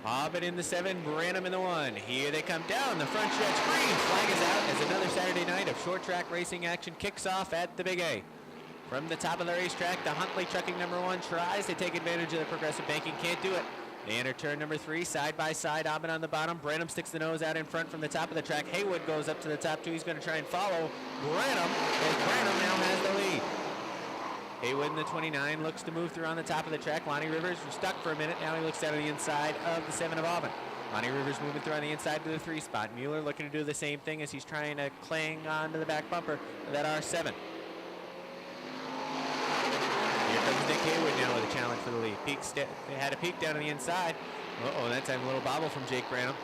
Hobbit in the 7, Branham in the 1. Here they come down the front stretch. Green flag is out as another Saturday night of short track racing action kicks off at the Big A. From the top of the racetrack, the Huntley trucking number 1 tries to take advantage of the progressive banking, can't do it. They enter turn number 3, side by side, Hobbit on the bottom. Branham sticks the nose out in front from the top of the track. Haywood goes up to the top 2. He's going to try and follow Branham, as Branham now has the lead. Haywood in the 29 looks to move through on the top of the track. Lonnie Rivers was stuck for a minute. Now he looks down to the inside of the 7 of Auburn. Lonnie Rivers moving through on the inside to the 3 spot. Mueller looking to do the same thing as he's trying to cling onto the back bumper of that R7. Here comes Nick Haywood now with a challenge for the lead. They had a peek down on the inside. Uh-oh, that time a little bobble from Jake Branham.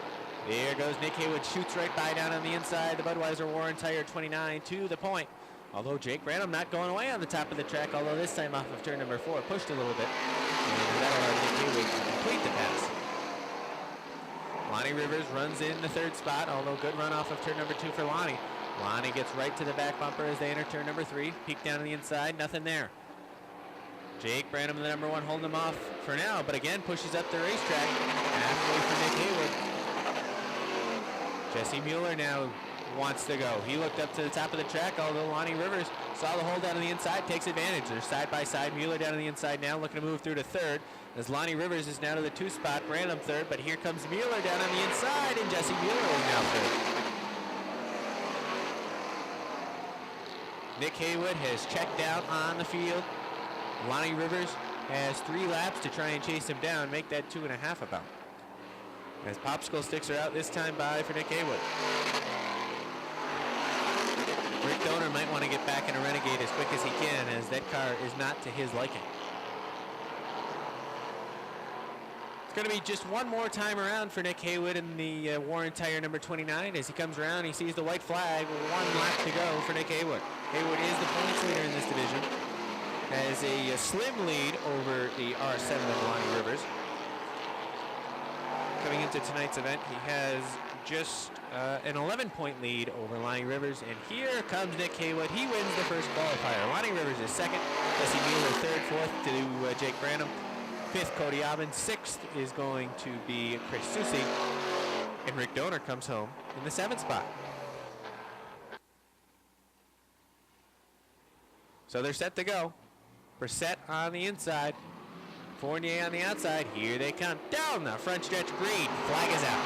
There goes Nick Haywood, shoots right by down on the inside. The Budweiser Warren Tire 29 to the point. Although Jake Branham not going away on the top of the track, although this time off of turn number 4, pushed a little bit. And that allowed Nick Haywood to complete the pass. Lonnie Rivers runs in the 3rd spot, although good run off of turn number 2 for Lonnie. Lonnie gets right to the back bumper as they enter turn number 3. Peek down on the inside, nothing there. Jake Branham, the number 1, holding him off for now, but again pushes up the racetrack. Halfway for Nick Haywood. Jesse Mueller now wants to go. He looked up to the top of the track, although Lonnie Rivers saw the hold down on the inside, takes advantage. They're side by side. Mueller down on the inside now, looking to move through to 3rd. As Lonnie Rivers is now to the 2 spot, Branham 3rd, but here comes Mueller down on the inside, and Jesse Mueller is now 3rd. Nick Haywood has checked out on the field. Lonnie Rivers has 3 laps to try and chase him down, make that 2.5 about. As popsicle sticks are out this time by for Nick Haywood. Rick Donor might want to get back in a Renegade as quick as he can, as that car is not to his liking. It's going to be just one more time around for Nick Haywood in the Warren Tire number 29. As he comes around, he sees the white flag. 1 lap to go for Nick Haywood. Haywood is the points leader in this division. Has a slim lead over the R7 of Lonnie Rivers. Coming into tonight's event, he has just an 11-point lead over Lonnie Rivers, and here comes Nick Haywood. He wins the first qualifier. Lonnie Rivers is 2nd, Jesse Mueller 3rd, 4th to Jake Branham, 5th Cody Aubin, 6th is going to be Chris Susi, and Rick Donor comes home in the 7th spot. So they're set to go. Brissett on the inside, Fournier on the outside. Here they come down the front stretch. Green flag is out.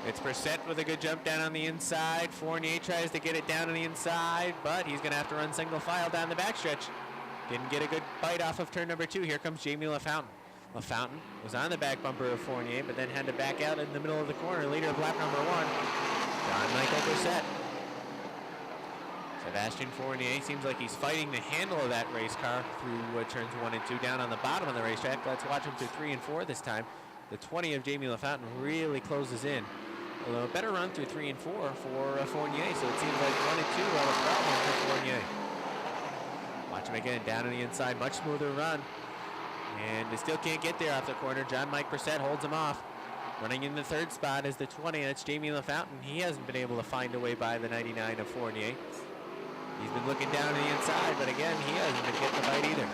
It's Brissett with a good jump down on the inside. Fournier tries to get it down on the inside, but he's going to have to run single file down the backstretch. Didn't get a good bite off of turn number 2. Here comes Jamie LaFountain. LaFountain was on the back bumper of Fournier, but then had to back out in the middle of the corner. Leader of lap number 1, John Michael Brissett. Sebastian Fournier seems like he's fighting the handle of that race car through turns 1 and 2 down on the bottom of the racetrack. Let's watch him through 3 and 4 this time. The 20 of Jamie LaFountain really closes in. Although a better run through 3 and 4 for Fournier, so it seems like 1 and 2 are a problem for Fournier. Watch him again, down on the inside, much smoother run. And they still can't get there off the corner. John Mike Brissett holds him off. Running in the 3rd spot is the 20, that's Jamie LaFountain. He hasn't been able to find a way by the 99 of Fournier. He's been looking down on the inside, but again, he hasn't been getting the bite either.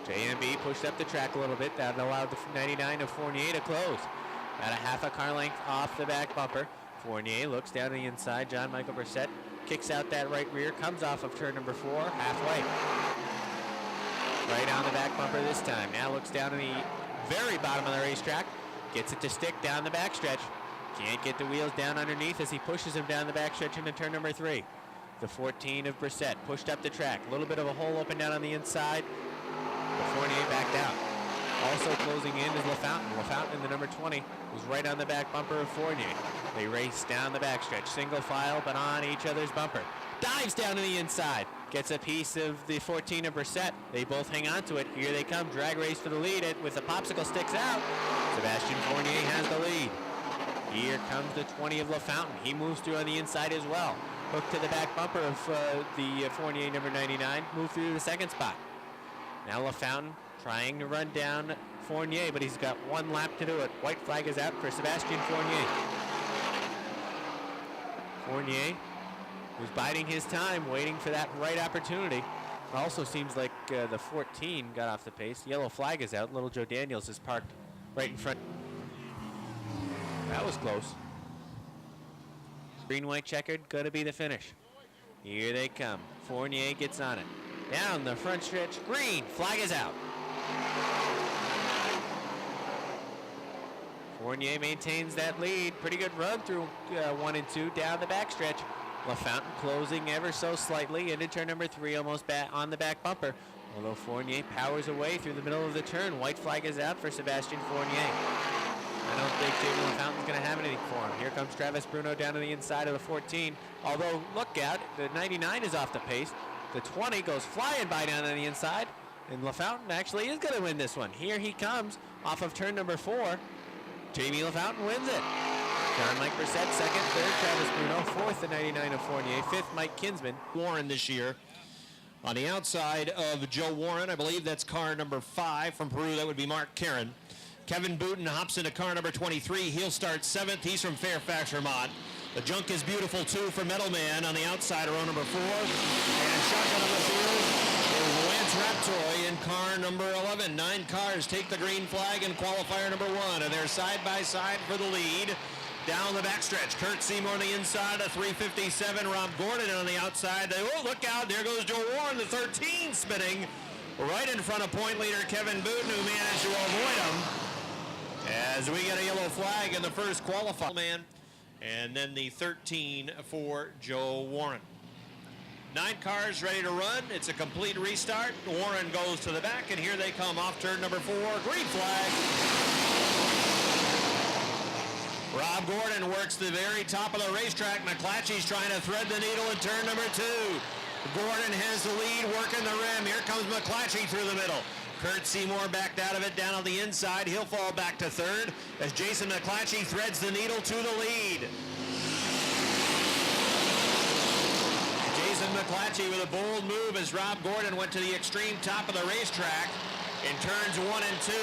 JMB pushed up the track a little bit. That allowed the 99 of Fournier to close. About a half a car length off the back bumper. Fournier looks down on the inside. John Michael Brissett kicks out that right rear, comes off of turn number 4, halfway. Right on the back bumper this time. Now looks down on the very bottom of the racetrack. Gets it to stick down the backstretch. Can't get the wheels down underneath as he pushes him down the backstretch into turn number 3. The 14 of Brissett pushed up the track. A little bit of a hole open down on the inside. But Fournier backed out. Also closing in is LaFountain. LaFountain, the number 20, was right on the back bumper of Fournier. They race down the backstretch. Single file, but on each other's bumper. Dives down to the inside. Gets a piece of the 14 of Brissett. They both hang on to it. Here they come. Drag race for the lead. With the popsicle sticks out. Sebastian Fournier has the lead. Here comes the 20 of LaFountain. He moves through on the inside as well. Hook to the back bumper of the Fournier number 99. Move through the 2nd spot. Now LaFountain trying to run down Fournier, but he's got 1 lap to do it. White flag is out for Sebastian Fournier. Fournier was biding his time, waiting for that right opportunity. Also seems like the 14 got off the pace. Yellow flag is out. Little Joe Daniels is parked right in front. That was close. Green, white, checkered, gonna be the finish. Here they come. Fournier gets on it. Down the front stretch. Green, flag is out. Fournier maintains that lead. Pretty good run through 1 and 2 down the backstretch. LaFountain closing ever so slightly into turn number 3, almost on the back bumper. Although Fournier powers away through the middle of the turn. White flag is out for Sebastien Fournier. I don't think Jamie LaFountain's going to have anything for him. Here comes Travis Bruno down to the inside of the 14. Although, look out, the 99 is off the pace. The 20 goes flying by down on the inside. And LaFountain actually is going to win this one. Here he comes off of turn number 4. Jamie LaFountain wins it. John-Mike Brissett, second, third, Travis Bruno, fourth, the 99 of Fournier, fifth, Mike Kinsman. Warren this year. On the outside of Joe Warren, I believe that's car number 5 from Peru. That would be Mark Caron. Kevin Booten hops into car number 23. He'll start 7th. He's from Fairfax, Vermont. The junk is beautiful, too, for Metal Man on the outside of row number 4. And shotgun on the field is Lance Raptoy in car number 11. 9 cars take the green flag in qualifier number 1, and they're side by side for the lead. Down the backstretch, Kurt Seymour on the inside of 357. Rob Gordon on the outside. Oh, look out, there goes Joe Warren, the 13 spinning right in front of point leader Kevin Booten, who managed to avoid him. As we get a yellow flag in the first qualifier, man, and then the 13 for Joe Warren. 9 cars ready to run. It's a complete restart. Warren goes to the back, and here they come off turn number 4. Green flag. Rob Gordon works the very top of the racetrack. McClatchy's trying to thread the needle in turn number 2. Gordon has the lead, working the rim. Here comes McClatchy through the middle. Kurt Seymour backed out of it down on the inside. He'll fall back to 3rd as Jason McClatchy threads the needle to the lead. Jason McClatchy with a bold move as Rob Gordon went to the extreme top of the racetrack in turns 1 and 2.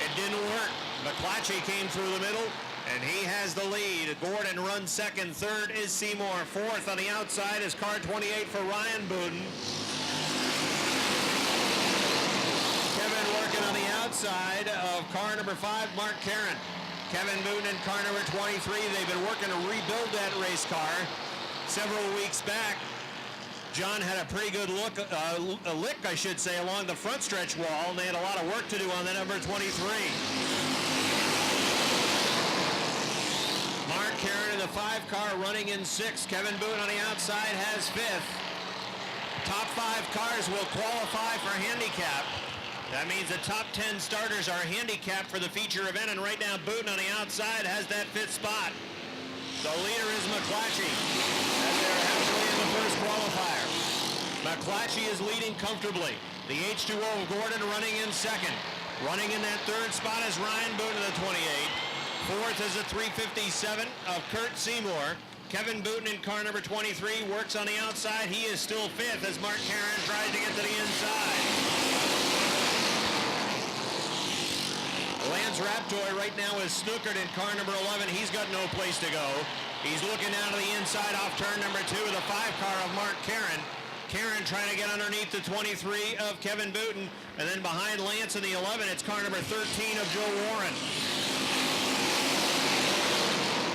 It didn't work. McClatchy came through the middle, and he has the lead. Gordon runs 2nd. 3rd is Seymour. 4th on the outside is car 28 for Ryan Booten. Kevin working on the outside of car number 5, Mark Caron. Kevin Booten in car number 23. They've been working to rebuild that race car several weeks back. John had a pretty good look, a lick, I should say, along the front stretch wall, and they had a lot of work to do on that number 23. Mark Caron in the 5 car running in 6th. Kevin Booten on the outside has 5th. Top 5 cars will qualify for handicap. That means the top 10 starters are handicapped for the feature event, and right now Booten on the outside has that 5th spot. The leader is McClatchy, and they're halfway in the first qualifier. McClatchy is leading comfortably. The H2O of Gordon running in 2nd. Running in that 3rd spot is Ryan Booten, the 28. 4th is a 357 of Kurt Seymour. Kevin Booten in car number 23 works on the outside. He is still 5th as Mark Caron tries to get to the inside. Lance Raptoy right now is snookered in car number 11. He's got no place to go. He's looking down to the inside off turn number 2 of the 5 car of Mark Caron. Caron trying to get underneath the 23 of Kevin Booten. And then behind Lance in the 11, it's car number 13 of Joe Warren.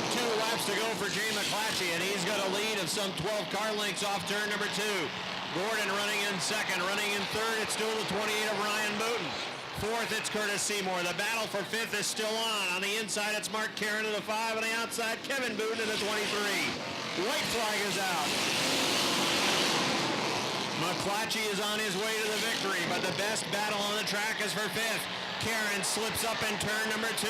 2 laps to go for Jay McClatchy, and he's got a lead of some 12 car lengths off turn number 2. Gordon running in 2nd. Running in 3rd, it's still the 28 of Ryan Booten. 4th, it's Curtis Seymour. The battle for 5th is still on. On the inside, it's Mark Caron in the 5. On the outside, Kevin Booten in the 23. White flag is out. McClatchy is on his way to the victory, but the best battle on the track is for 5th. Caron slips up in turn number 2.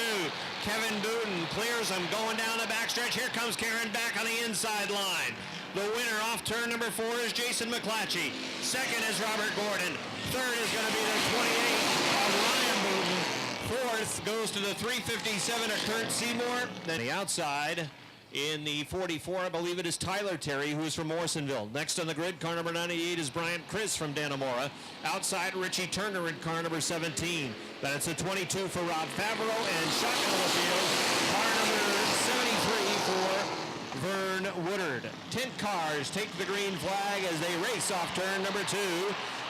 Kevin Booten clears him going down the backstretch. Here comes Caron back on the inside line. The winner off turn number 4 is Jason McClatchy. 2nd is Robert Gordon. 3rd is going to be the 28 of Ryan Booten. 4th goes to the 357 of Kurt Seymour. Then the outside in the 44, I believe it is Tyler Terry, who is from Morrisonville. Next on the grid, car number 98 is Brian Chris from Dannemora. Outside, Richie Turner in car number 17. Then it's the 22 for Rob Favreau, and shotgun on the field, car number 73 for Vern Woodard. 10 cars take the green flag as they race off turn number 2.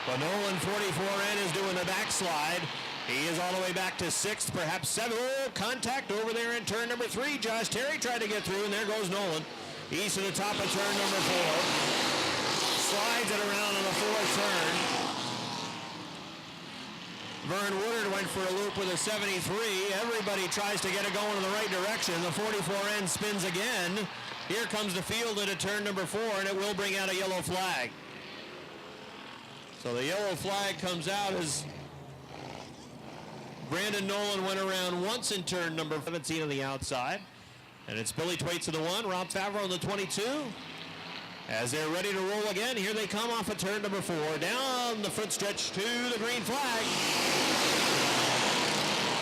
But Nolan 44N is doing the backslide. He is all the way back to 6th, perhaps 7th. Oh, contact over there in turn number 3. Josh Terry tried to get through, and there goes Nolan. He's to the top of turn number 4. Slides it around on the 4th turn. Vern Woodard went for a loop with a 73. Everybody tries to get it going in the right direction. The 44N spins again. Here comes the field into turn number 4, and it will bring out a yellow flag. So the yellow flag comes out as Brandon Nolan went around once in turn number 17 on the outside. And it's Billy Twaits in the 1, Rob Favreau in the 22. As they're ready to roll again, here they come off of turn number 4. Down the front stretch to the green flag.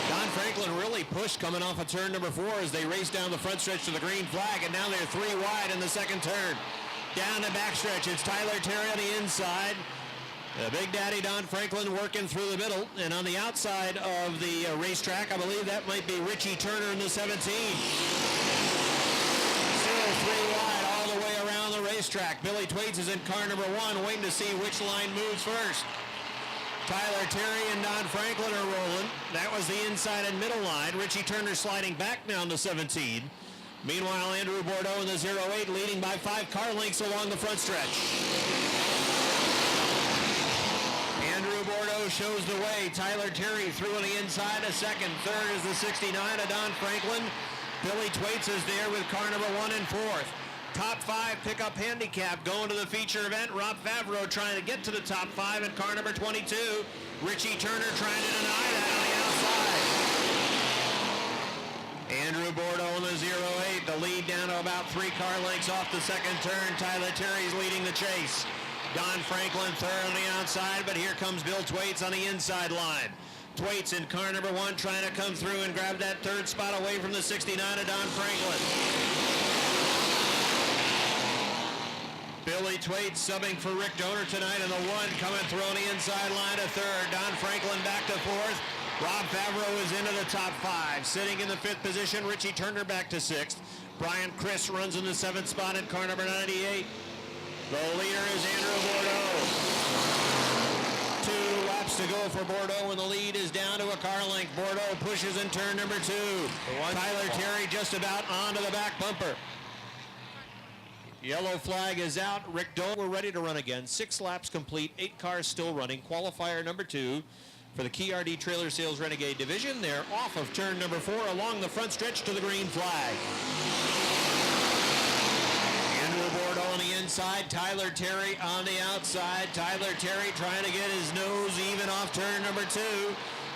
Don Franklin really pushed coming off of turn number 4 as they race down the front stretch to the green flag, and now they're 3 wide in the second turn. Down the backstretch, it's Tyler Terry on the inside. Big Daddy Don Franklin working through the middle, and on the outside of the racetrack, I believe that might be Richie Turner in the 17. Still 3 wide all the way around the racetrack. Billy Twaits is in car number 1, waiting to see which line moves first. Tyler Terry and Don Franklin are rolling. That was the inside and middle line. Richie Turner sliding back down to 17. Meanwhile, Andrew Bordeaux in the 08 leading by 5 car lengths along the front stretch. Andrew Bordeaux shows the way. Tyler Terry through on the inside, a second. Third is the 69 of Don Franklin. Billy Twaits is there with car number 1 and 4th. Top 5 pickup handicap going to the feature event. Rob Favreau trying to get to the top 5 in car number 22. Richie Turner trying to deny that on the outside. Andrew Bordeaux in the 08. The lead down to about 3 car lengths off the second turn. Tyler Terry's leading the chase. Don Franklin third on the outside, but here comes Bill Twaits on the inside line. Twaits in car number 1 trying to come through and grab that 3rd spot away from the 69 of Don Franklin. Billy Twaits subbing for Rick Donor tonight in the 1, coming through on the inside line to 3rd. Don Franklin back to 4th. Rob Favreau is into the top 5. Sitting in the 5th position, Richie Turner back to 6th. Brian Criss runs in the 7th spot in car number 98. The leader is Andrew Bordeaux. 2 laps to go for Bordeaux, and the lead is down to a car length. Bordeaux pushes in turn number 2. Tyler Terry just about onto the back bumper. Yellow flag is out. Rick Doan, we're ready to run again. 6 laps complete, 8 cars still running. Qualifier number 2 for the Key RD Trailer Sales Renegade Division. They're off of turn number 4 along the front stretch to the green flag. Bordeaux on the inside, Tyler Terry on the outside. Tyler Terry trying to get his nose even off turn number 2.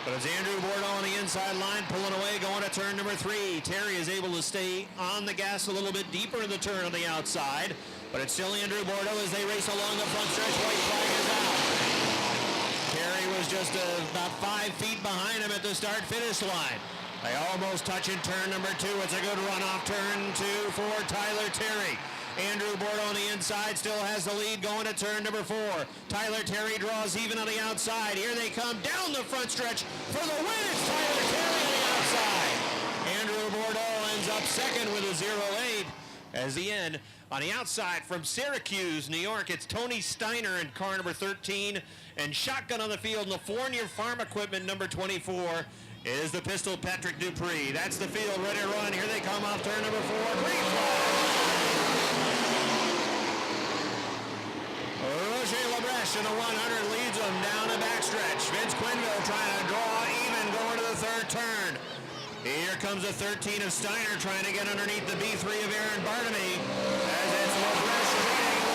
But it's Andrew Bordeaux on the inside line, pulling away, going to turn number 3. Terry is able to stay on the gas a little bit deeper in the turn on the outside. But it's still Andrew Bordeaux as they race along the front stretch. White flag is out. Terry was just about 5 feet behind him at the start-finish line. They almost touch in turn number 2. It's a good run off turn 2 for Tyler Terry. Andrew Bordeaux on the inside still has the lead going to turn number 4. Tyler Terry draws even on the outside. Here they come down the front stretch for the win. It's Tyler Terry on the outside. Andrew Bordeaux ends up second with a 08. As the end on the outside from Syracuse, New York, it's Tony Steiner in car number 13. And shotgun on the field, California Farm Equipment number 24 is the pistol Patrick Dupree. That's the field ready to run. Here they come off turn number 4. Green flag. Roger Labreche in the 100 leads them down the backstretch. Vince Quinville trying to draw even going to the 3rd turn. Here comes the 13 of Steiner trying to get underneath the B3 of Aaron Bartamy as it's Labreche leading the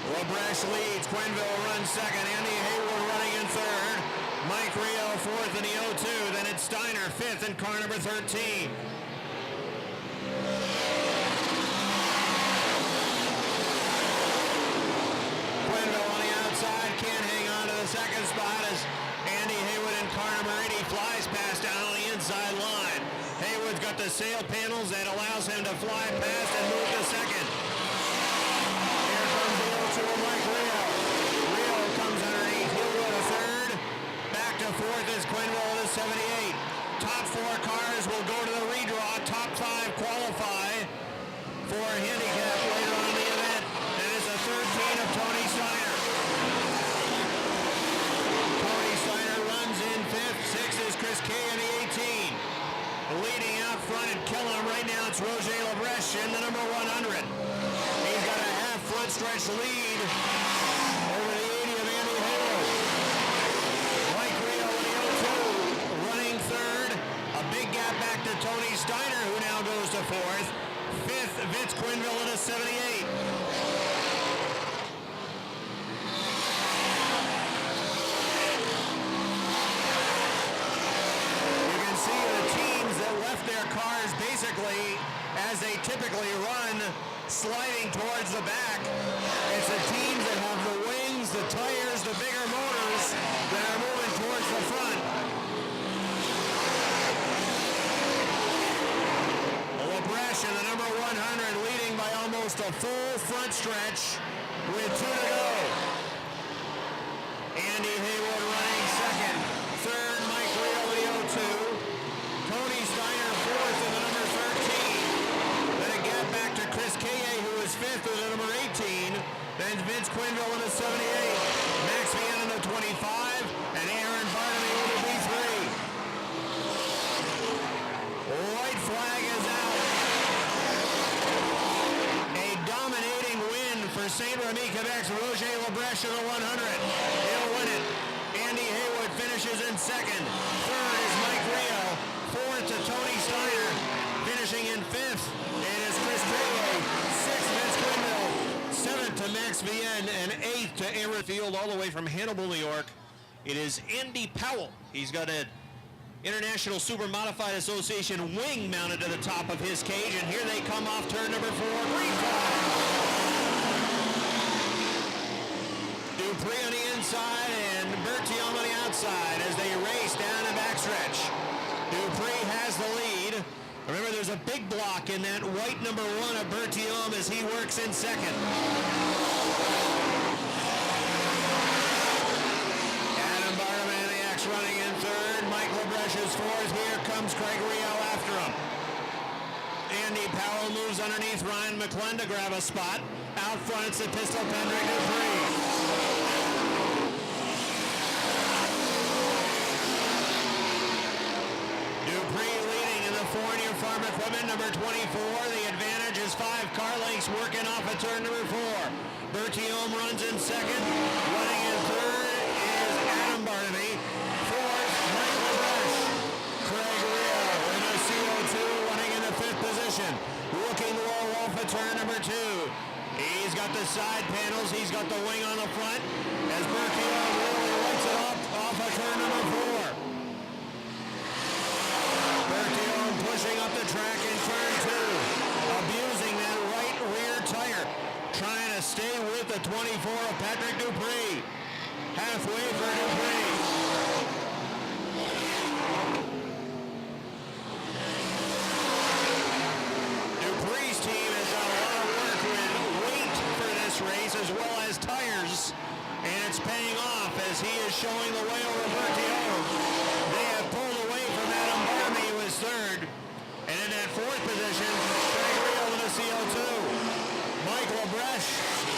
100. Labreche leads. Quinville runs 2nd. Andy Hayward running in 3rd. Mike Rio 4th in the 02. Then it's Steiner 5th in car number 13. Quinville on the outside, can't hang on to the 2nd spot as Andy Haywood in car number 80 flies past down on the inside line. Haywood's got the sail panels that allows him to fly past and move to 2nd. Here comes the 02 of Mike Rio. Rio comes underneath, he'll go to 3rd. Back to 4th is Quinville to 78. Top 4 cars will go to the redraw. Top 5 qualify for a handicap later on in the event. That is a 13 of Tony Steiner. Tony Steiner runs in fifth. Sixth is Chris Kay in the 18. Leading out front and killing him right now, it's Roger Labreche in the number 100. He's got a half front stretch lead over the 80 of Andy Hayward. Mike Rio in the 02, running third. A big gap back to Tony Steiner, who now goes to fourth. Fifth, Vince Quinville in a 78. Their cars basically, as they typically run, sliding towards the back. It's the teams that have the wings, the tires, the bigger motors that are moving towards the front. Labreche in the number 100 leading by almost a full front stretch with 2 to go. Andy Hayward running second. Third, Mike Rio in the 02. Tony Steiner fourth in the number 13. Then a gap back to Chris Kaye, who is fifth in the number 18. Then Vince Quinville in the 78. Max Vian in the 25. And Aaron Barnaby in the B3. White flag is out. A dominating win for St. Remy Quebec's Roger Labreche in the 100. He'll win it. Andy Hayward finishes in second. Third is Mike Rio. Fourth to Tony Steiner, finishing in fifth. It is Chris Taylor. Sixth, Vince Quinville. Seventh to Max Vian, and eighth to Aaron Field, all the way from Hannibal, New York. It is Andy Powell. He's got an International Super Modified Association wing mounted to the top of his cage, and here they come off turn number 4. Green flag. Dupree on the inside and Berthiaume on the outside as they race down the backstretch. Dupree has the lead. Remember, there's a big block in that white number 1 of Berthiaume as he works in second. Adam Bartamaniak's running in third. Mike Labreche is fourth. Here comes Craig Rio after him. Andy Powell moves underneath Ryan McClellan to grab a spot. Out front, it's the pistol Patrick Dupree. Foreign Farm Equipment, number 24. The advantage is 5 car lengths working off of turn number 4. Berthiaume runs in second. Running in third is Adam Barnaby. Fourth, Mike Labreche. Craig Rio in the CO2 running in the 5th position. Looking low off of turn number 2. He's got the side panels. He's got the wing on the front as Berthiaume really lights it up off of turn number 4. Berthiaume pushing up the track in turn 2, abusing that right rear tire, trying to stay with the 24 of Patrick Dupree. Halfway for Dupree. Dupree's team has done a lot of work with weight for this race as well as tires, and it's paying off as he is showing the way over Berthiaume. They have pulled away from Adam Barney, who is third. And in that 4th position, Craig Rio in the CO2. Mike Labreche,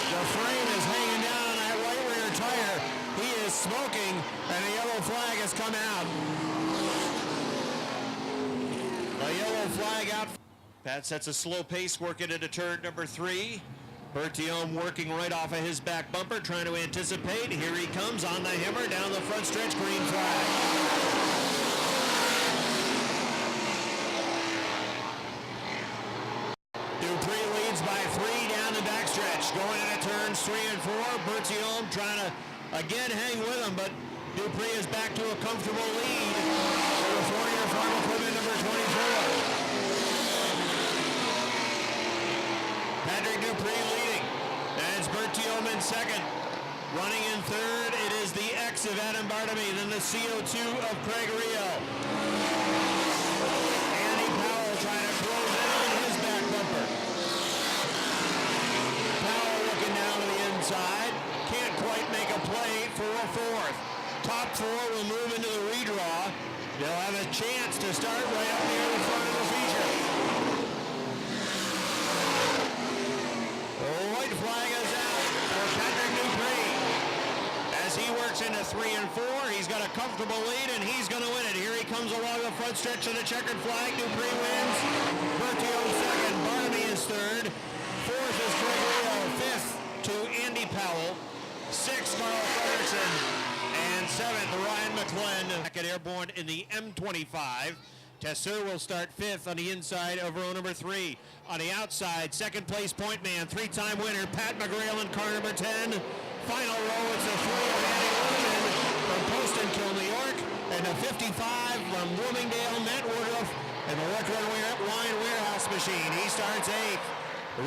the frame is hanging down on that right rear tire. He is smoking, and the yellow flag has come out. The yellow flag out. That sets a slow pace working into turn number 3. Berthiaume working right off of his back bumper, trying to anticipate. Here he comes on the hammer down the front stretch, green flag. Dupree leads by 3 down the backstretch. Going into turns 3 and 4. Berthiaume trying to again hang with him, but Dupree is back to a comfortable lead for the Foreign Farm Equipment number 24. Patrick Dupree leading. That's Berthiaume in second. Running in third, it is the X of Adam Barnaby, then the CO2 of Craig Rio. Andy Powell trying to close in on his back bumper. Powell looking down to the inside. Can't quite make a play for a 4th. Top 4 will move into the redraw. They'll have a chance to start right up near the front of the feature. White flag is out for Patrick As he works into 3 and 4, he's got a comfortable lead, and he's going to win it. Here he comes along the front stretch of the checkered flag. Dupree wins. Bertio second. Barnaby is third. Fourth is Gregorio. Fifth to Andy Powell. Sixth, Carl Fredrickson. And seventh, Ryan McClellan. Back at Airborne in the M25. Tesseur will start fifth on the inside of row number 3. On the outside, second place point man, 3-time winner, Pat McGrail in car number 10. Final row, it's a 3 of Andy Woodman from Poston Kill, New York. And a 55 from Bloomingdale, Matt Woodruff. And the Record Wine Warehouse Machine. He starts 8th.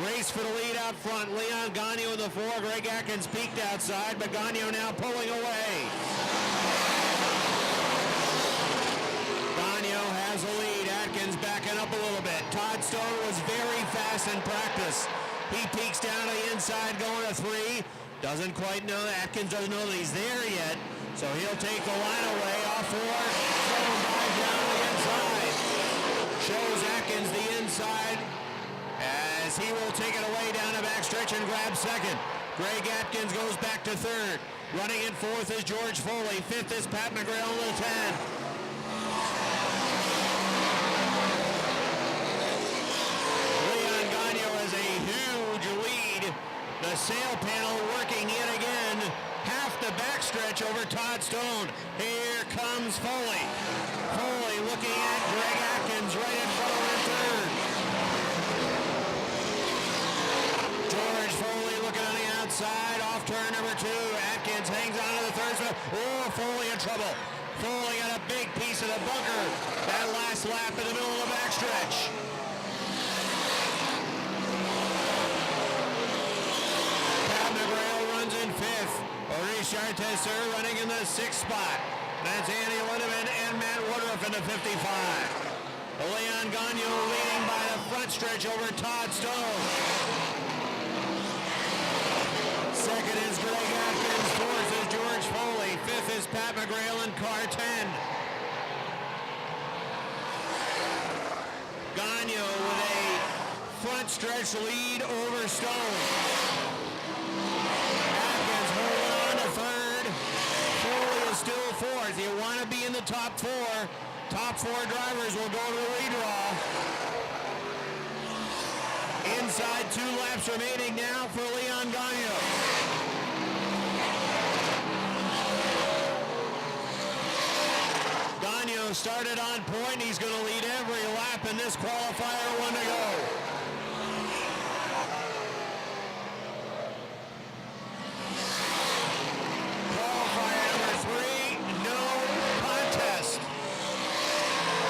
Race for the lead out front. Leon Gagno in the 4. Greg Atkins peeked outside, but Gagno now pulling away. Gagno has the lead. Atkins backing up a little bit. Todd Stone was very fast in practice. He peeks down to the inside going to 3. Doesn't quite know. Atkins doesn't know that he's there yet. So he'll take the line away off 4. Stone dives down to the inside. Shows Atkins the inside as he will take it away down the backstretch and grab second. Greg Atkins goes back to 3rd. Running in 4th is George Foley. 5th is Pat McGrail in the 10. Leon Gagno has a huge lead. The sail panel working yet again. Half the backstretch over Todd Stone. Here comes Foley. Foley looking at Greg Atkins right in front of him in 3rd. George Foley looking on the outside, off turn number 2. Atkins hangs on to the 3rd spot. Oh, Foley in trouble. Foley got a big piece of the bunker. That last lap in the middle of the backstretch. Pat McGrail runs in 5th. Richard Tesseur running in the 6th spot. That's Andy Lindeman and Matt Woodruff in the 55. Leon Gagno leading by the front stretch over Todd Stone. Second is Greg Atkins. 4th is George Foley. 5th is Pat McGrail in car 10. Gagno with a front stretch lead over Stone. Atkins holding on to 3rd. Foley is still 4th. You want to be in the top 4. Top 4 drivers will go to the redraw. Inside 2 laps remaining now for Leon Gagno. Gagno started on point. He's going to lead every lap in this qualifier. 1 to go. Qualifier number 3, no contest.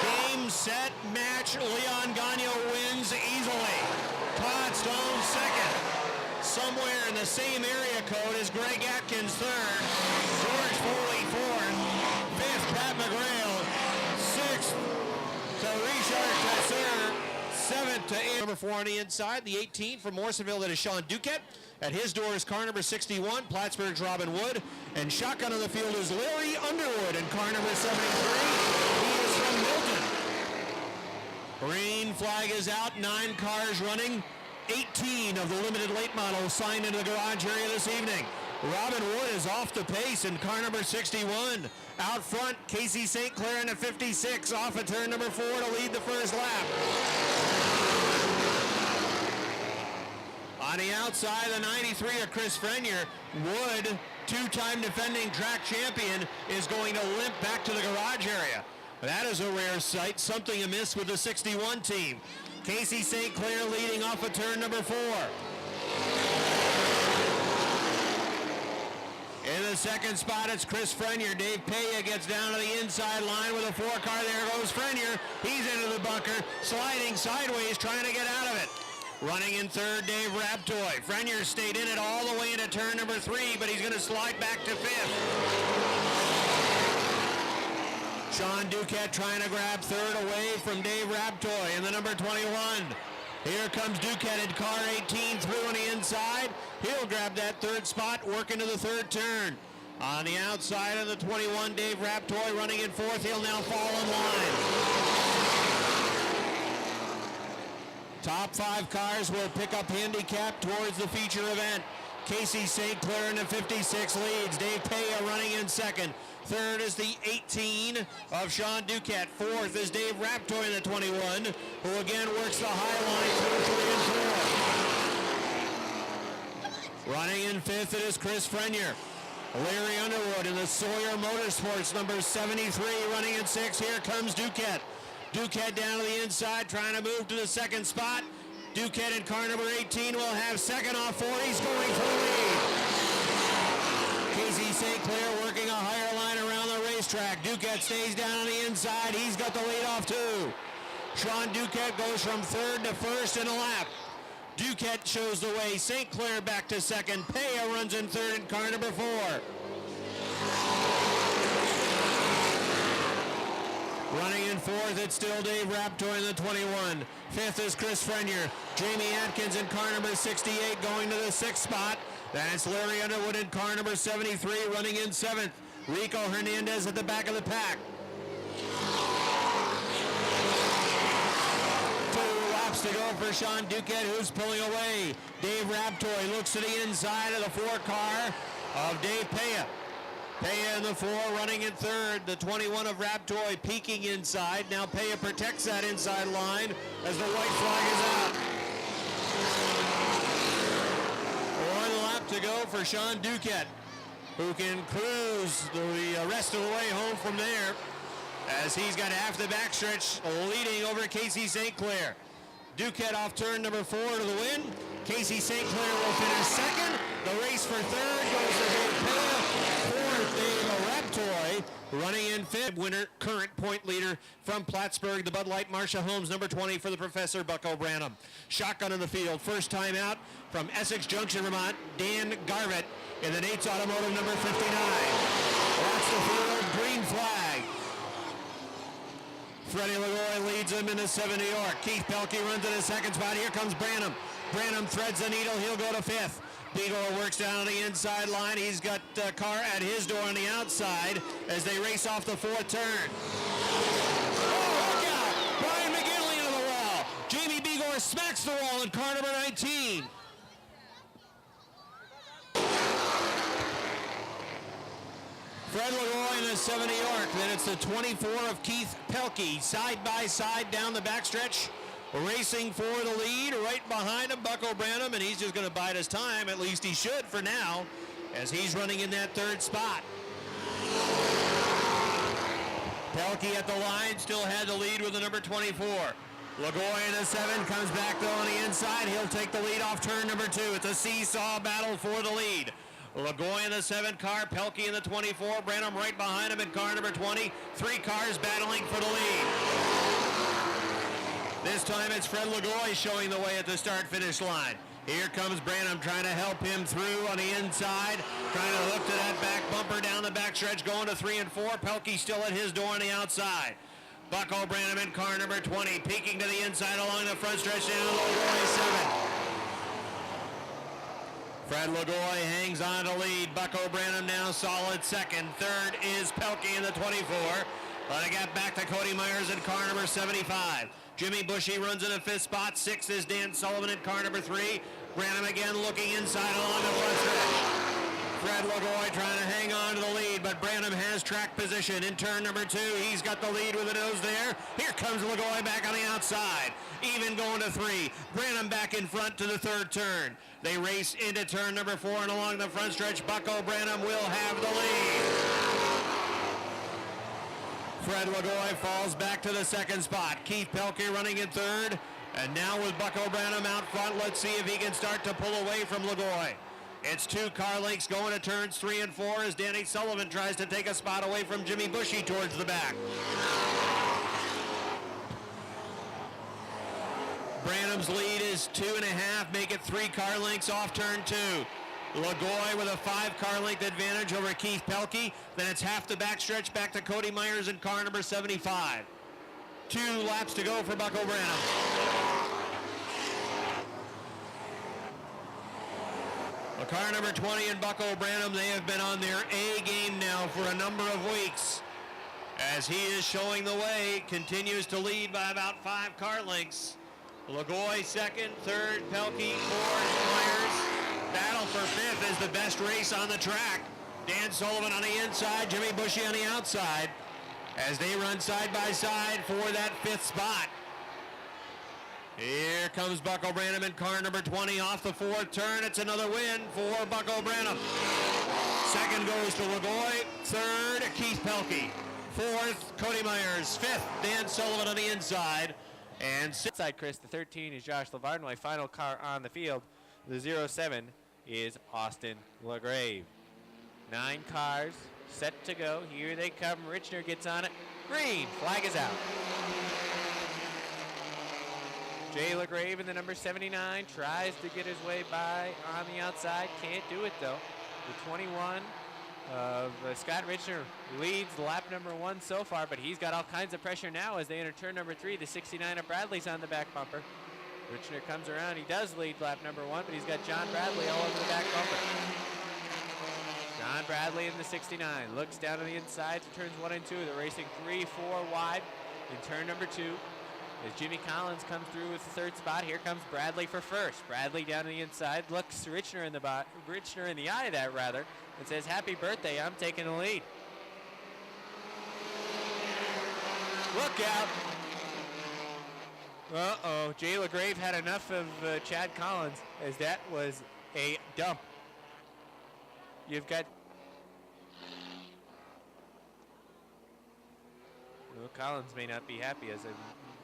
Game, set, match. Leon Gagno wins easily. Todd Stone second. Somewhere in the same area code as Greg Atkins 3rd. George Foley 4th. 5th, Pat McGrail. 6th to Richard Tesseur. 7th to number 4 on the inside. The 18 from Morrisonville, that is Sean Duquette. At his door is car number 61, Plattsburgh's Robin Wood. And shotgun on the field is Larry Underwood in car number 73. He is from Milton. Green flag is out, 9 cars running. 18 of the limited late models signed into the garage area this evening. Robin Wood is off the pace in car number 61. Out front, Casey St. Clair in the 56, off at turn number 4 to lead the first lap. On the outside, the 93 of Chris Frenier. Wood, 2-time defending track champion, is going to limp back to the garage area. That is a rare sight. Something amiss with the 61 team. Casey St. Clair leading off of turn number 4. In the second spot, it's Chris Frenier. Dave Paya gets down to the inside line with a 4-car. There goes Frenier. He's into the bunker, sliding sideways, trying to get out of it. Running in 3rd, Dave Raptoy. Frenier stayed in it all the way into turn number 3, but he's going to slide back to 5th. Sean Duquette trying to grab 3rd away from Dave Raptoy in the number 21. Here comes Duquette in car 18 through on the inside. He'll grab that 3rd spot, work into the 3rd turn. On the outside of the 21, Dave Raptoy running in 4th. He'll now fall in line. Top 5 cars will pick up handicap towards the feature event. Casey St. Clair in the 56 leads. Dave Paya running in second. Third is the 18 of Sean Duquette. Fourth is Dave Raptoy in the 21, who again works the high line through 3 and 4. Running in fifth, it is Chris Frenier. Larry Underwood in the Sawyer Motorsports, number 73, running in sixth. Here comes Duquette. Duquette down to the inside, trying to move to the second spot. Duquette in car number 18 will have second off 4. He's going for the lead. Casey St. Clair working a higher line around the racetrack. Duquette stays down on the inside. He's got the lead off 2. Sean Duquette goes from third to first in a lap. Duquette shows the way. St. Clair back to second. Paya runs in third in car number 4. Running in fourth, it's still Dave Raptoy in the 21. Fifth is Chris Frenier. Jamie Atkins in car number 68 going to the 6th spot. That's Larry Underwood in car number 73 running in 7th. Rico Hernandez at the back of the pack. 2 laps to go for Sean Duquette, who's pulling away. Dave Raptoy looks to the inside of the 4 car of Dave Paya. Paya in the 4 running in third. The 21 of Raptoy peeking inside. Now Paya protects that inside line as the white flag is out. 1 lap to go for Sean Duquette, who can cruise the rest of the way home from there, as he's got half the backstretch leading over Casey St. Clair. Duquette off turn number 4 to the win. Casey St. Clair will finish second. The race for third goes to Dave Paya. Fourth, Dave Raptoy running in fifth. Winner, current point leader from Plattsburgh, the Bud Light Marcia Holmes, number 20 for the Professor Bucko Branham. Shotgun in the field. First time out from Essex Junction, Vermont, Dan Garvett in the Nate's Automotive number 59. That's the field. Green flag. Freddie Lagoy leads him in the 7 New York. Keith Pelkey runs in the second spot. Here comes Branham. Branham threads the needle. He'll go to 5th. Beagle works down on the inside line. He's got a car at his door on the outside as they race off the 4th turn. Oh, look out! Brian McGinley into the wall. Jamie Beagle smacks the wall in car number 19. Fred Lagoy in the 7 New York. Then it's the 24 of Keith Pelkey, side by side down the backstretch, racing for the lead. Right behind him, Bucko Branham, and he's just going to bide his time. At least he should for now, as he's running in that 3rd spot. Pelkey at the line still had the lead with the number 24. Lagoy in the 7 comes back though on the inside. He'll take the lead off turn number 2. It's a seesaw battle for the lead. Lagoy in the 7 car, Pelkey in the 24, Branham right behind him in car number 20. 3 cars battling for the lead. This time it's Fred Lagoy showing the way at the start-finish line. Here comes Branham trying to help him through on the inside, trying to hook to that back bumper down the backstretch, going to 3 and 4. Pelkey still at his door on the outside. Bucko Branham in car number 20, peeking to the inside along the front stretch down Lagoy 7. Fred Lagoy hangs on to lead. Bucko Branham now solid second. Third is Pelkey in the 24. But I got back to Cody Myers in car number 75. Jimmy Bushy runs in the 5th spot. 6th is Dan Sullivan in car number 3. Branham again looking inside along the front stretch. Fred Lagoy trying to hang on to the lead, but Branham has track position in turn number 2. He's got the lead with the nose there. Here comes Lagoy back on the outside. Even going to 3. Branham back in front to the 3rd turn. They race into turn number 4, and along the front stretch, Bucko Branham will have the lead. Fred Lagoy falls back to the 2nd spot. Keith Pelkey running in 3rd. And now with Bucko Branham out front, let's see if he can start to pull away from Lagoy. It's 2 car lengths going to turns 3 and 4 as Danny Sullivan tries to take a spot away from Jimmy Bushy towards the back. Branham's lead is 2.5, make it 3 car lengths off turn 2. Lagoy with a 5 car length advantage over Keith Pelkey. Then it's half the backstretch back to Cody Myers in car number 75. 2 laps to go for Bucko Branham. Car number 20 and Bucko Branham, they have been on their A game now for a number of weeks. As he is showing the way, continues to lead by about 5 car lengths. Lagoy 2nd, 3rd, Pelkey, 4th, Myers. battle for fifth is the best race on the track. Dan Sullivan on the inside, Jimmy Bushy on the outside, as they run side by side for that fifth spot. Here comes Bucko Branham in car number 20 off the fourth turn. It's another win for Bucko Branham. Second goes to Lagoy. Third, Keith Pelkey. Fourth, Cody Myers. Fifth, Dan Sullivan on the inside. And Inside Chris, the 13 is Josh Lavarnoy. Final car on the field. The 07 is Austin LaGrave. 9 cars set to go. Here they come. Richner gets on it. Green. Flag is out. Jay LaGrave in the number 79 tries to get his way by on the outside. Can't do it, though. The 21 of Scott Richner leads lap number 1 so far, but he's got all kinds of pressure now as they enter turn number 3. The 69 of Bradley's on the back bumper. Richner comes around. He does lead lap number 1, but he's got John Bradley all over the back bumper. John Bradley in the 69 looks down on the inside to turns 1 and 2. They're racing 3-4 wide in turn number 2. As Jimmy Collins comes through with the third spot, here comes Bradley for first. Bradley down on the inside, looks Richner in the eye, and says, "Happy birthday, I'm taking the lead." Look out! Uh-oh, Jay LaGrave had enough of Chad Collins, as that was a dump. You've got... Well, Collins may not be happy, as I'm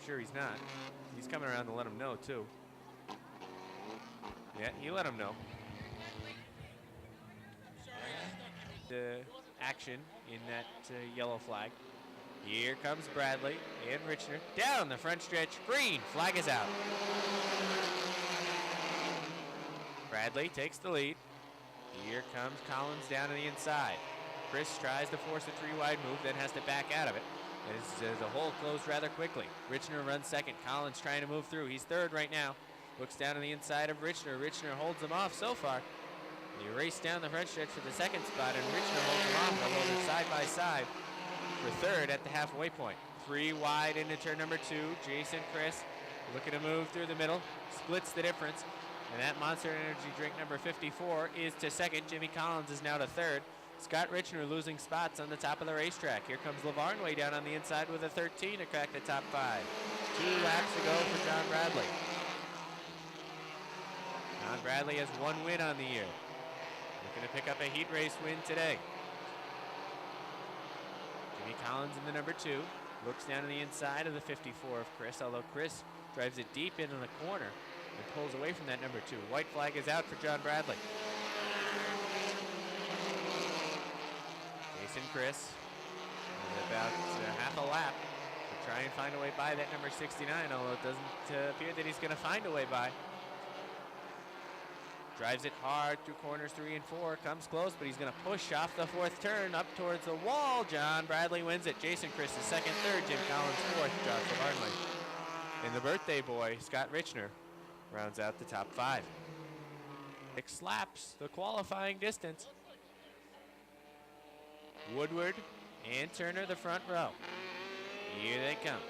sure he's not. He's coming around to let him know, too. Yeah, he let him know. The action in that yellow flag. Here comes Bradley and Richner. Down the front stretch. Green. Flag is out. Bradley takes the lead. Here comes Collins down on the inside. Chris tries to force a 3-wide move, then has to back out of it. As the hole closed rather quickly. Richner runs second. Collins trying to move through. He's third right now. Looks down on the inside of Richner. Richner holds him off so far. He raced down the front stretch for the second spot, and Richner holds him off, although they're side by side for third at the halfway point. 3 wide into turn number 2. Jason Chris looking to move through the middle. Splits the difference. And that Monster Energy drink number 54 is to second. Jimmy Collins is now to third. Scott Richner losing spots on the top of the racetrack. Here comes Lavarnoy down on the inside with a 13 to crack the top 5. 2 laps to go for John Bradley. John Bradley has 1 win on the year. Looking to pick up a heat race win today. Jimmy Collins in the number 2. Looks down on the inside of the 54 of Chris, although Chris drives it deep into the corner and pulls away from that number 2. White flag is out for John Bradley. Jason Chris with about half a lap to try and find a way by that number 69, although it doesn't appear that he's going to find a way by. Drives it hard through corners 3 and 4, comes close, but he's going to push off the 4th turn up towards the wall. John Bradley wins it. Jason Chris is second, third. Jim Collins fourth. Josh Lavarnoy. And the birthday boy, Scott Richner, rounds out the top 5. 6 laps, the qualifying distance. Woodward and Turner the front row. Here they come.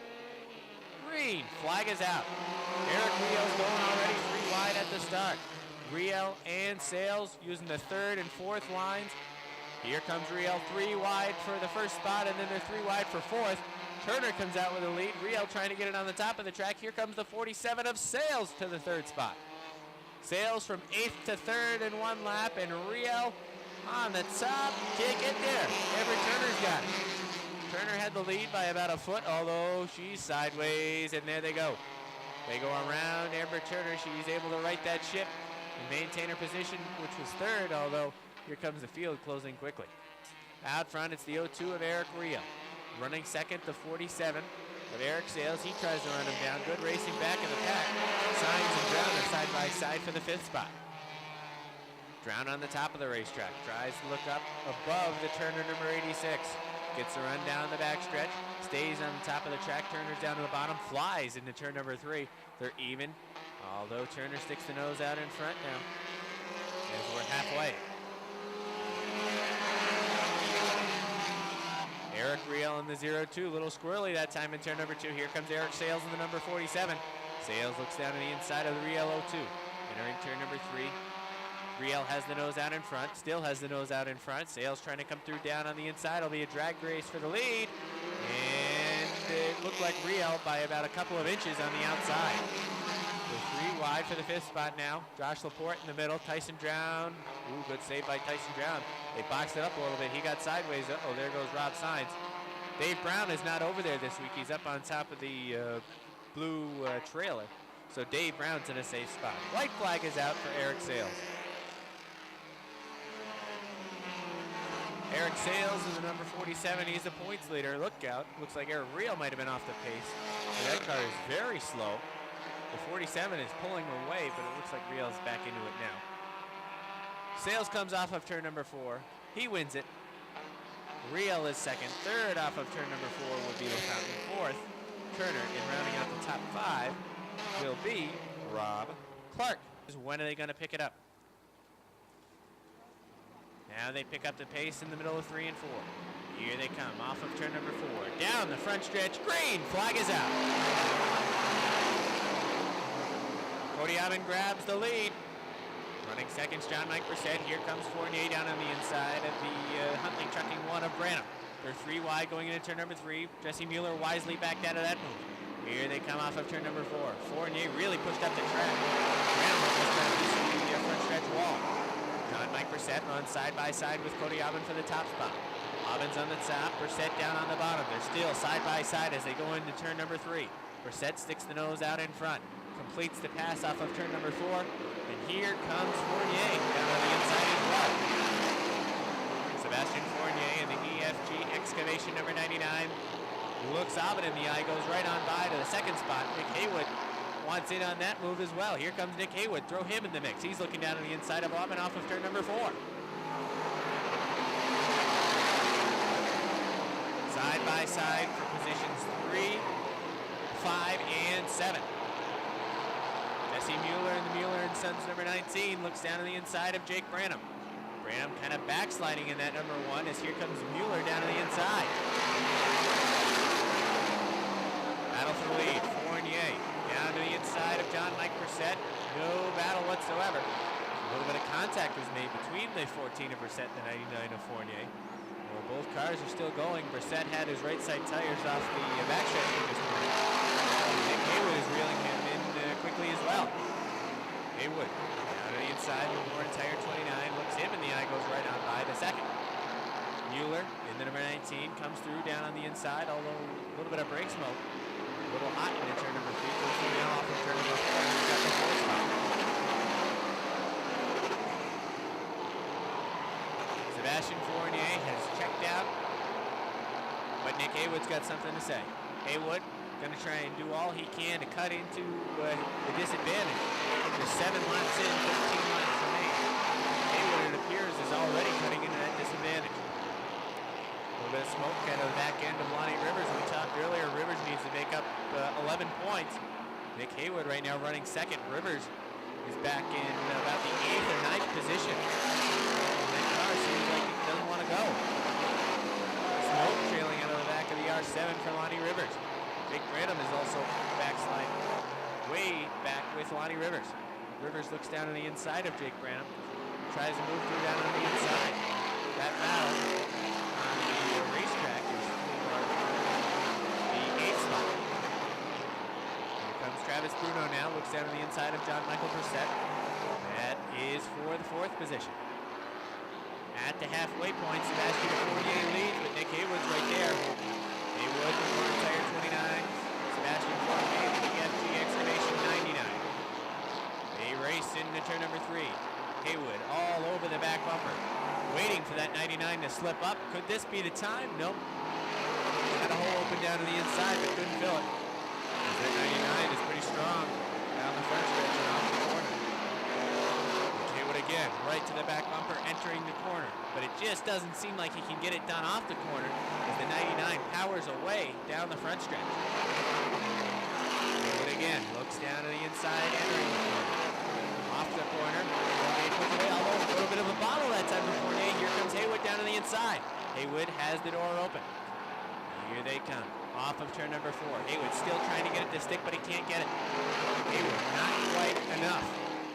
Green, flag is out. Eric Riel's going already 3 wide at the start. Riel and Sales using the 3rd and 4th lines. Here comes Riel 3 wide for the first spot, and then they're 3 wide for 4th. Turner comes out with a lead. Riel trying to get it on the top of the track. Here comes the 47 of Sales to the 3rd spot. Sales from 8th to 3rd in 1 lap, and Riel on the top. Can't get there. Amber Turner's got it. Turner had the lead by about a foot, although she's sideways, and there they go. They go around Amber Turner. She's able to right that ship and maintain her position, which was 3rd, although here comes the field closing quickly. Out front, it's the 02 of Eric Riel. Running second, the 47 of Eric Sales. He tries to run him down. Good racing back in the pack. Signs and Brown are side by side for the 5th spot. Brown on the top of the racetrack. Tries to look up above the Turner number 86. Gets the run down the back stretch. Stays on the top of the track. Turner's down to the bottom. Flies into turn number 3. They're even, although Turner sticks the nose out in front now as we're halfway. Eric Riel in the 02, little squirrely that time in turn number 2. Here comes Eric Sales in the number 47. Sales looks down on the inside of the Riel 02. Entering turn number 3. Riel has the nose out in front, still has the nose out in front. Sales trying to come through down on the inside. It'll be a drag race for the lead. And it looked like Riel by about a couple of inches on the outside. So 3 wide for the 5th spot now. Josh Laporte in the middle. Tyson Drown. Ooh, good save by Tyson Drown. They boxed it up a little bit. He got sideways. Uh-oh, there goes Rob Saenz. Dave Brown is not over there this week. He's up on top of the blue trailer. So Dave Brown's in a safe spot. White flag is out for Eric Sales. Eric Sales is the number 47. He's the points leader. Look out. Looks like Eric Riel might have been off the pace. So that car is very slow. The 47 is pulling away, but it looks like Riel's back into it now. Sales comes off of turn number 4. He wins it. Riel is second. Third off of turn number 4 will be LaFountain. Fourth, Turner. And rounding out the top 5 will be Rob Clark. When are they going to pick it up? Now they pick up the pace in the middle of 3 and 4. Here they come off of turn number 4. Down the front stretch. Green flag is out. Cody Aubin grabs the lead. Running seconds, John Mike Brissett. Here comes Fournier down on the inside of the Huntley Trucking 1 of Branham. They're 3 wide going into turn number 3. Jesse Mueller wisely backed out of that move. Here they come off of turn number 4. Fournier really pushed up the track. Branham was just trying to do the front stretch wall. John Mike Brissett runs side by side with Cody Aubin for the top spot. Aubin's on the top, Brissett down on the bottom. They're still side by side as they go into turn number 3. Brissett sticks the nose out in front. Completes the pass off of turn number 4. And here comes Fournier down on the inside as well. Sebastian Fournier in the EFG Excavation number 99. Looks Aubin in the eye, goes right on by to the second spot. Nick Haywood wants in on that move as well. Here comes Nick Haywood. Throw him in the mix. He's looking down on the inside of Aubin off of turn number 4. Side by side for positions 3, 5, and 7. Jesse Mueller and the Mueller and Sons number 19 looks down on the inside of Jake Branham. Branham kind of backsliding in that number 1 as here comes Mueller down on the inside. Battle for the lead. Fournier down to the inside of John Mike Brissett. No battle whatsoever. A little bit of contact was made between the 14 of Brissett and the 99 of Fournier. Well, both cars are still going. Brissett had his right side tires off the backstretch at this point. Nick Haywood is reeling him in quickly as well. Haywood down to the inside with Warren tire 29. Looks him in the eye, goes right on by the second. Mueller in the number 19 comes through down on the inside, although a little bit of brake smoke. A little hot in turn number 3. Goes through now off of turn number 4. He's got the 4th spot. Sebastian Fournier has checked out, but Nick Haywood's got something to say. Haywood going to try and do all he can to cut into the disadvantage. Just 7 laps in, 13 laps remain. Haywood, it appears, is already cutting into that disadvantage. A little bit of smoke out of the back end of Lonnie Rivers. We talked earlier, Rivers needs to make up 11 points. Nick Haywood right now running second. Rivers is back in about the 8th or 9th position. That car seems like it doesn't want to go. Smoke trailing out of the back of the R7 for Lonnie Rivers. Jake Branham is also backsliding way back with Lonnie Rivers. Rivers looks down on the inside of Jake Branham. Tries to move through down on the inside. That battle on the racetrack is for the 8th spot. Here comes Travis Bruno now. Looks down on the inside of John Michael Brissett. That is for the 4th position. At the halfway point, Sebastian Fournier leads, but Nick Haywood's right there. Haywood with Warren tire 29. Sebastian Fournier with the EFG Excavation 99. They race into turn number 3. Haywood all over the back bumper, waiting for that 99 to slip up. Could this be the time? Nope. Had a hole open down to the inside, but couldn't fill it. That 99 is pretty strong down the front stretch and off the corner. Haywood again, right to the back bumper, entering the corner. But it just doesn't seem like he can get it done off the corner as the 99 powers away down the front stretch. Haywood again, looks down to the inside, entering the corner. Off the corner, Fournier puts away, although a little bit of a bottle that time for Fournier. Here comes Haywood down to the inside. Haywood has the door open. Here they come, off of turn number 4. Haywood still trying to get it to stick, but he can't get it. Haywood, not quite enough.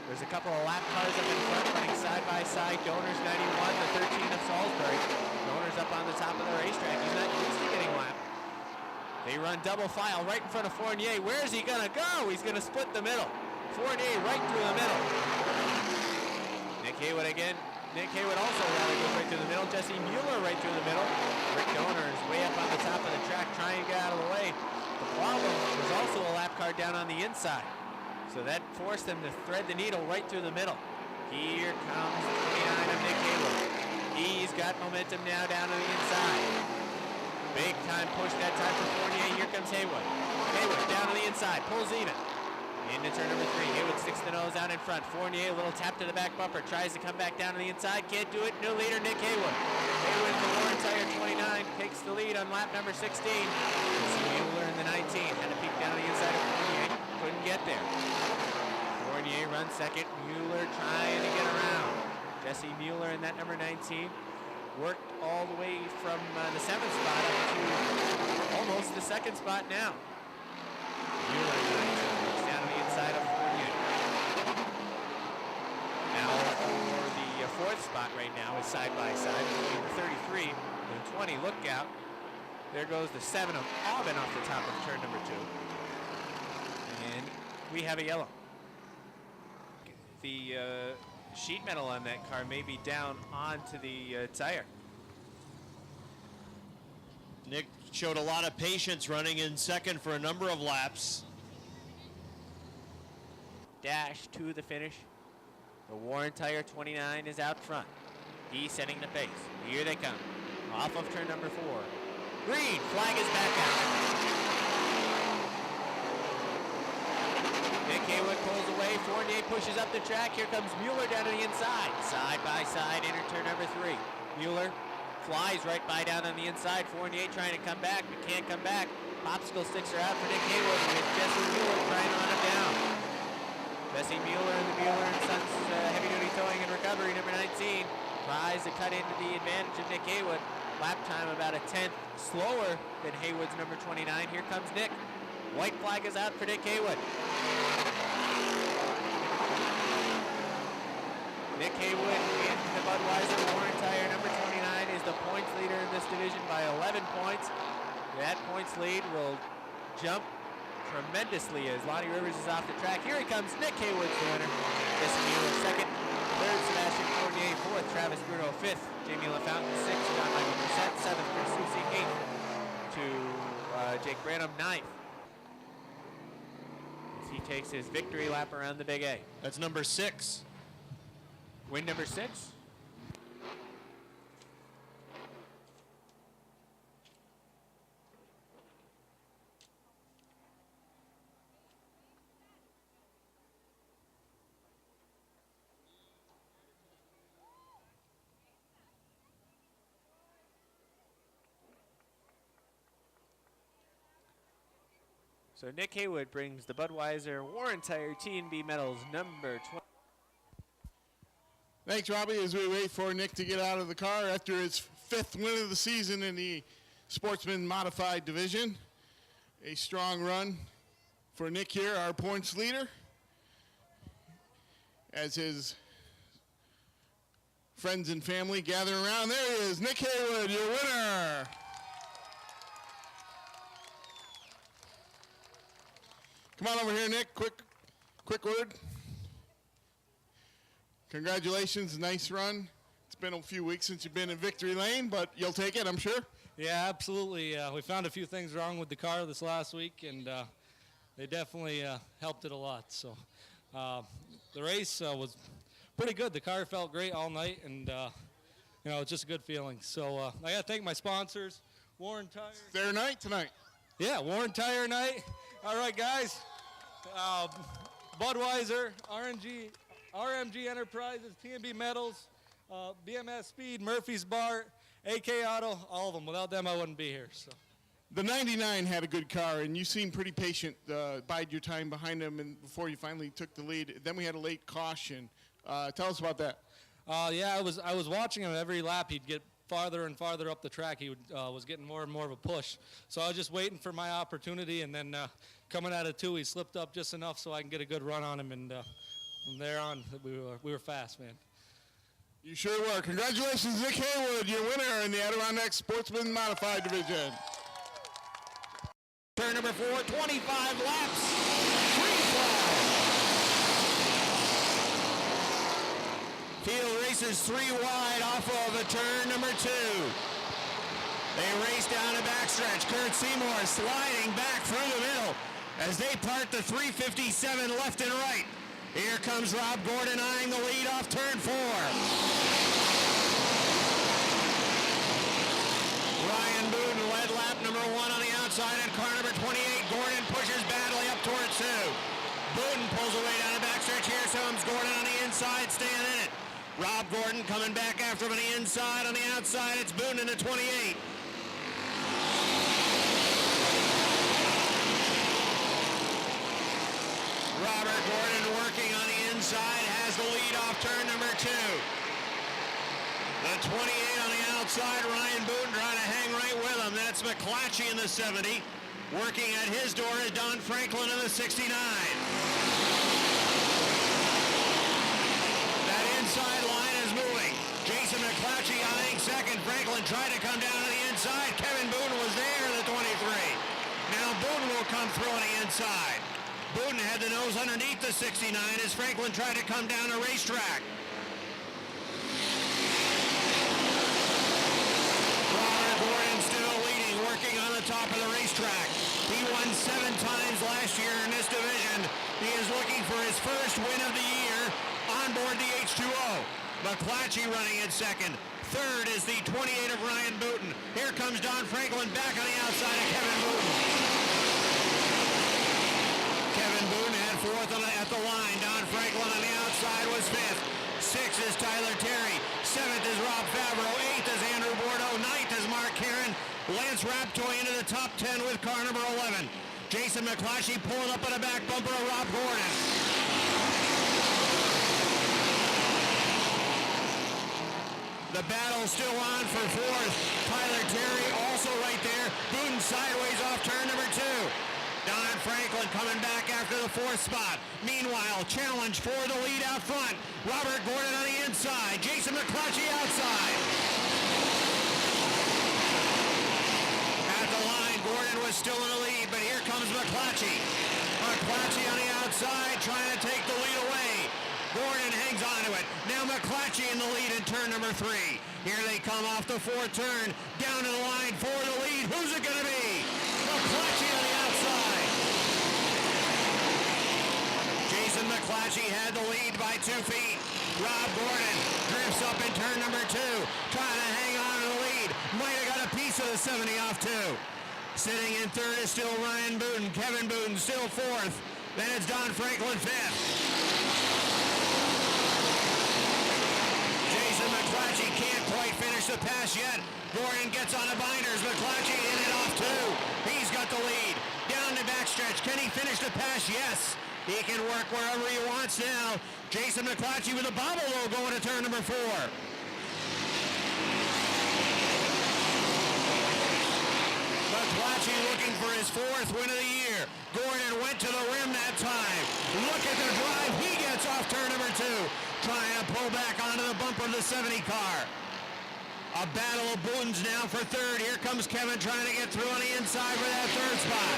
There's a couple of lap cars up in front running side by side. Donors 91, the 13 of Salisbury. Donors up on the top of the racetrack. He's not used to getting lapped. They run double file right in front of Fournier. Where is he going to go? He's going to split the middle. Fournier right through the middle. Nick Haywood again. Nick Haywood also rather goes right through the middle. Jesse Mueller right through the middle. Rick Donors way up on the top of the track trying to get out of the way. The problem was also a lap car down on the inside. So that forced them to thread the needle right through the middle. Here comes 29 of Nick Haywood. He's got momentum now down on the inside. Big time push that time for Fournier. Here comes Haywood. Haywood down on the inside, pulls even. Into turn number 3. Haywood sticks the nose out in front. Fournier, a little tap to the back bumper. Tries to come back down to the inside. Can't do it. New leader, Nick Haywood. Haywood in the Warren Tire 29 takes the lead on lap number 16. Mueller in the 19. Had to peek down to the inside of Fournier. Couldn't get there. Fournier runs second. Mueller trying to get around. Jesse Mueller in that number 19. Worked all the way from the 7th spot up to almost the 2nd spot now. Mueller in the 19. Down on the inside of Fournier. Now for the 4th spot right now is side by side between the 33 and the 20. Look out. There goes the 7 of Aubin off the top of turn number 2. And we have a yellow. The sheet metal on that car may be down onto the tire. Nick showed a lot of patience running in second for a number of laps. Dash to the finish. The Warren Tire 29 is out front. He's setting the pace. Here they come. Off of turn number 4. Green flag is back out. Nick Haywood pulls away. Fournier pushes up the track. Here comes Mueller down to the inside. Side by side, enter turn number 3. Mueller flies right by down on the inside. Fournier trying to come back, but can't come back. Popsicle sticks are out for Nick Haywood with Jesse Mueller trying to run him down. Jesse Mueller and the Mueller & Sons Heavy Duty Towing and Recovery, number 19, tries to cut into the advantage of Nick Haywood. Lap time about a 10th slower than Haywood's number 29. Here comes Nick. White flag is out for Nick Haywood. Nick Haywood in the Budweiser Warren Tire number 29 is the points leader in this division by 11 points. That points lead will jump tremendously as Lonnie Rivers is off the track. Here he comes. Nick Haywood's the winner. Jesse Mueller second. Third, Sebastian Fournier. Fourth, Travis Bruno. Fifth, Jamie LaFountain. Sixth, John Michael Brissett. Seventh, Chris Susi. Eighth to Jake Branham. Ninth as he takes his victory lap around the Big A. That's number 6. Win number 6. So Nick Haywood brings the Budweiser Warren Tire T&B Medals number 20. Thanks, Robbie, as we wait for Nick to get out of the car after his 5th win of the season in the Sportsman Modified Division. A strong run for Nick here, our points leader, as his friends and family gather around. There he is, Nick Haywood, your winner. Come on over here, Nick. Quick word. Congratulations, nice run. It's been a few weeks since you've been in victory lane, but you'll take it, I'm sure. Yeah, absolutely. We found a few things wrong with the car this last week, and they definitely helped it a lot. So the race was pretty good. The car felt great all night, and it's just a good feeling. So I got to thank my sponsors, Warren Tire. Their night tonight. Yeah, Warren Tire night. All right, guys. Budweiser, RMG Enterprises, T&B Metals, BMS Speed, Murphy's Bar, AK Auto, all of them. Without them, I wouldn't be here. So. The 99 had a good car, and you seemed pretty patient, bide your time behind him and before you finally took the lead. Then we had a late caution. Tell us about that. Yeah, I was watching him every lap. He'd get farther and farther up the track. He was getting more and more of a push. So I was just waiting for my opportunity, and then coming out of 2, he slipped up just enough so I can get a good run on him, and from there on, we were fast, man. You sure were. Congratulations, Nick Haywood, your winner in the Adirondack Sportsman Modified Division. Turn number 4, 25 laps. Green flag. Field races 3 wide off of a turn number 2. They race down a backstretch. Kurt Seymour sliding back through the middle as they part the 357 left and right. Here comes Rob Gordon eyeing the lead off turn 4. Ryan Booten led lap number 1 on the outside in car number 28. Gordon pushes badly up towards 2. Booten pulls away down the backstretch. Here comes Gordon on the inside, staying in it. Rob Gordon coming back after him on the inside. On the outside, it's Booten in the 28. Robert Gordon working on the inside, has the lead off turn number 2. The 28 on the outside, Ryan Booten trying to hang right with him. That's McClatchy in the 70. Working at his door is Don Franklin in the 69. That inside line is moving. Jason McClatchy eyeing second. Franklin tried to come down to the inside. Kevin Booten was there in the 23. Now Booten will come through on the inside. Booten had the nose underneath the 69 as Franklin tried to come down the racetrack. Robert Gordon still leading, working on the top of the racetrack. He won 7 times last year in this division. He is looking for his first win of the year on board the H2O. McClatchy running in second. Third is the 28 of Ryan Booten. Here comes Don Franklin back on the outside of Kevin Booten. Kevin Booten had 4th at the line. Don Franklin on the outside was 5th. 6th is Tyler Terry. 7th is Rob Favreau. 8th is Andrew Bordeaux. 9th is Mark Karen. Lance Raptoy into the top 10 with car number 11. Jason McClatchy pulling up on the back bumper of Rob Gordon. The battle still on for 4th. Tyler Terry also right there. Booten sideways off turn number 2. Don Franklin coming back after the 4th spot. Meanwhile, challenge for the lead out front. Robert Gordon on the inside. Jason McClatchy outside. At the line, Gordon was still in the lead, but here comes McClatchy. McClatchy on the outside trying to take the lead away. Gordon hangs on to it. Now McClatchy in the lead in turn number 3. Here they come off the 4th turn. Down to the line for the lead. Who's it going to be? McClatchy on the outside. Jason McClatchy had the lead by 2 feet. Rob Gordon drifts up in turn number 2. Trying to hang on to the lead. Might have got a piece of the 70 off 2. Sitting in 3rd is still Ryan Booten. Kevin Booten still 4th. Then it's Don Franklin 5th. McClatchy can't quite finish the pass yet. Gordon gets on the binders. McClatchy in it off 2. He's got the lead. Down the backstretch. Can he finish the pass? Yes. He can work wherever he wants now. Jason McClatchy with a bobble low going to turn number 4. McClatchy looking for his 4th win of the year. Gordon went to the rim that time. Look at the drive. He gets off turn number 2. Trying to pull back onto the bumper of the 70 car. A battle of Bootens now for 3rd. Here comes Kevin trying to get through on the inside for that 3rd spot.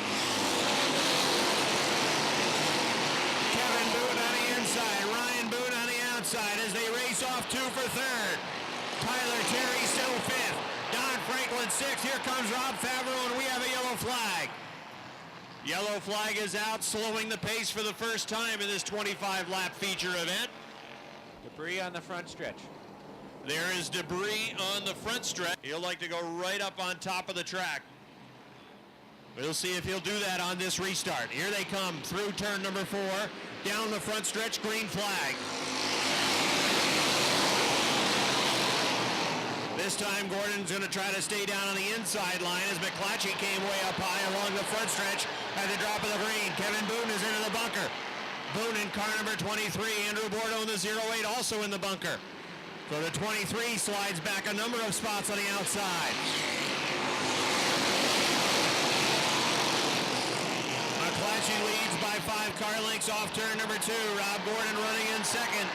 Kevin Booten on the inside. Ryan Booten on the outside as they race off 2 for 3rd. Tyler Terry still 5th. Don Franklin 6th. Here comes Rob Favreau and we have a yellow flag. Yellow flag is out, slowing the pace for the first time in this 25-lap feature event. Debris on the front stretch. There is debris on the front stretch. He'll like to go right up on top of the track. We'll see if he'll do that on this restart. Here they come through turn number 4. Down the front stretch, green flag. This time Gordon's going to try to stay down on the inside line as McClatchy came way up high along the front stretch at the drop of the green. Kevin Booten is into the bunker. Booten in car number 23. Andrew Bordeaux in the 08 also in the bunker. So the 23 slides back a number of spots on the outside. McClatchy leads by 5 car lengths off turn number 2. Rob Gordon running in second.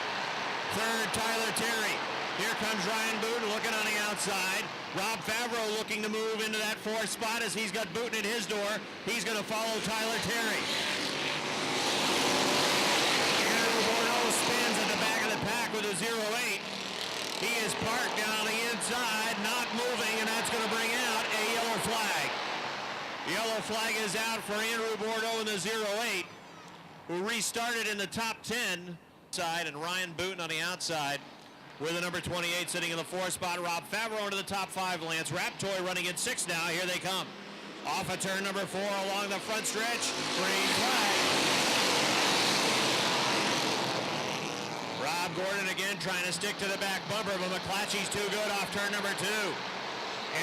Third, Tyler Terry. Here comes Ryan Booten looking on the outside. Rob Favreau looking to move into that 4th spot as he's got Booten at his door. He's going to follow Tyler Terry. Andrew Bordeaux spins at the back of the pack with a 0.8. He is parked down on the inside, not moving, and that's going to bring out a yellow flag. Yellow flag is out for Andrew Bordeaux in the 0.8, who restarted in the top 10 side, and Ryan Booten on the outside with the number 28 sitting in the 4th spot. Rob Favreau into the top 5. Lance Raptoy running in 6 now. Here they come. Off of turn number 4 along the front stretch. Green flag. Rob Gordon again trying to stick to the back bumper, but McClatchy's too good off turn number 2.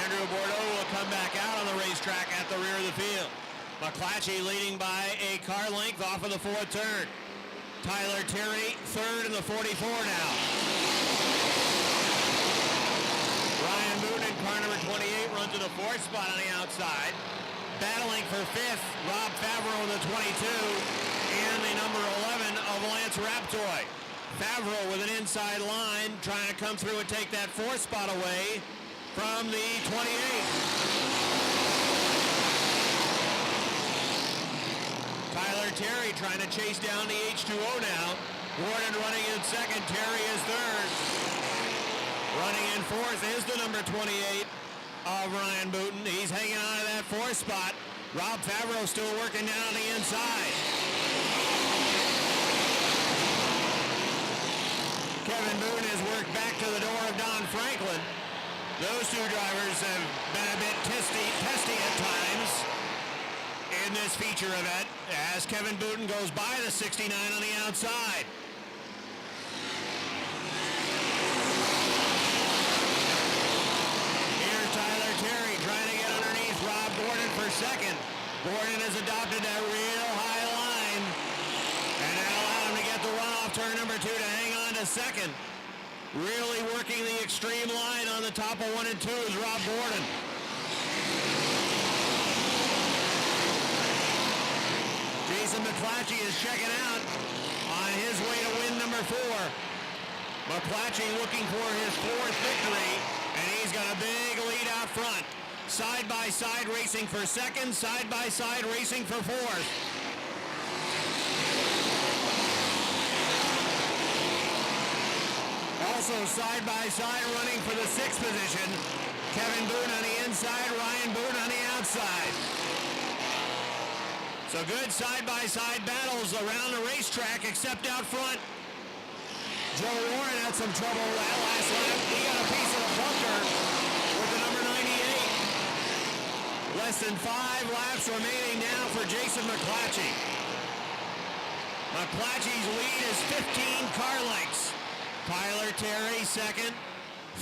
Andrew Bordeaux will come back out on the racetrack at the rear of the field. McClatchy leading by a car length off of the 4th turn. Tyler Terry, 3rd in the 44 now. Ryan Booten in car number 28 runs to the 4th spot on the outside. Battling for 5th, Rob Favreau in the 22 and the number 11 of Lance Raptoy. Favreau with an inside line trying to come through and take that 4th spot away from the 28. Tyler Terry trying to chase down the H2O now. Gordon running in second. Terry is third. Running in 4th is the number 28 of Ryan Booten. He's hanging on to that 4th spot. Rob Favreau still working down on the inside. Kevin Booten has worked back to the door of Don Franklin. Those 2 drivers have been a bit testy at times in this feature event as Kevin Booten goes by the 69 on the outside. Here's Tyler Terry trying to get underneath Rob Gordon for second. Gordon has adopted that real high line, and that allowed him to get the run off turn number 2 to hang on to second. Really working the extreme line on the top of 1 and 2 is Rob Gordon. Jason McClatchy is checking out on his way to win number 4. McClatchy looking for his 4th victory, and he's got a big lead out front. Side-by-side racing for second, side-by-side racing for 4th. Also side-by-side running for the 6th position. Kevin Booten on the inside, Ryan Booten on the outside. So good side-by-side battles around the racetrack, except out front. Joe Warren had some trouble that last lap. He got a piece of the bunker with the number 98. Less than 5 laps remaining now for Jason McClatchy. McClatchy's lead is 15 car lengths. Tyler Terry second.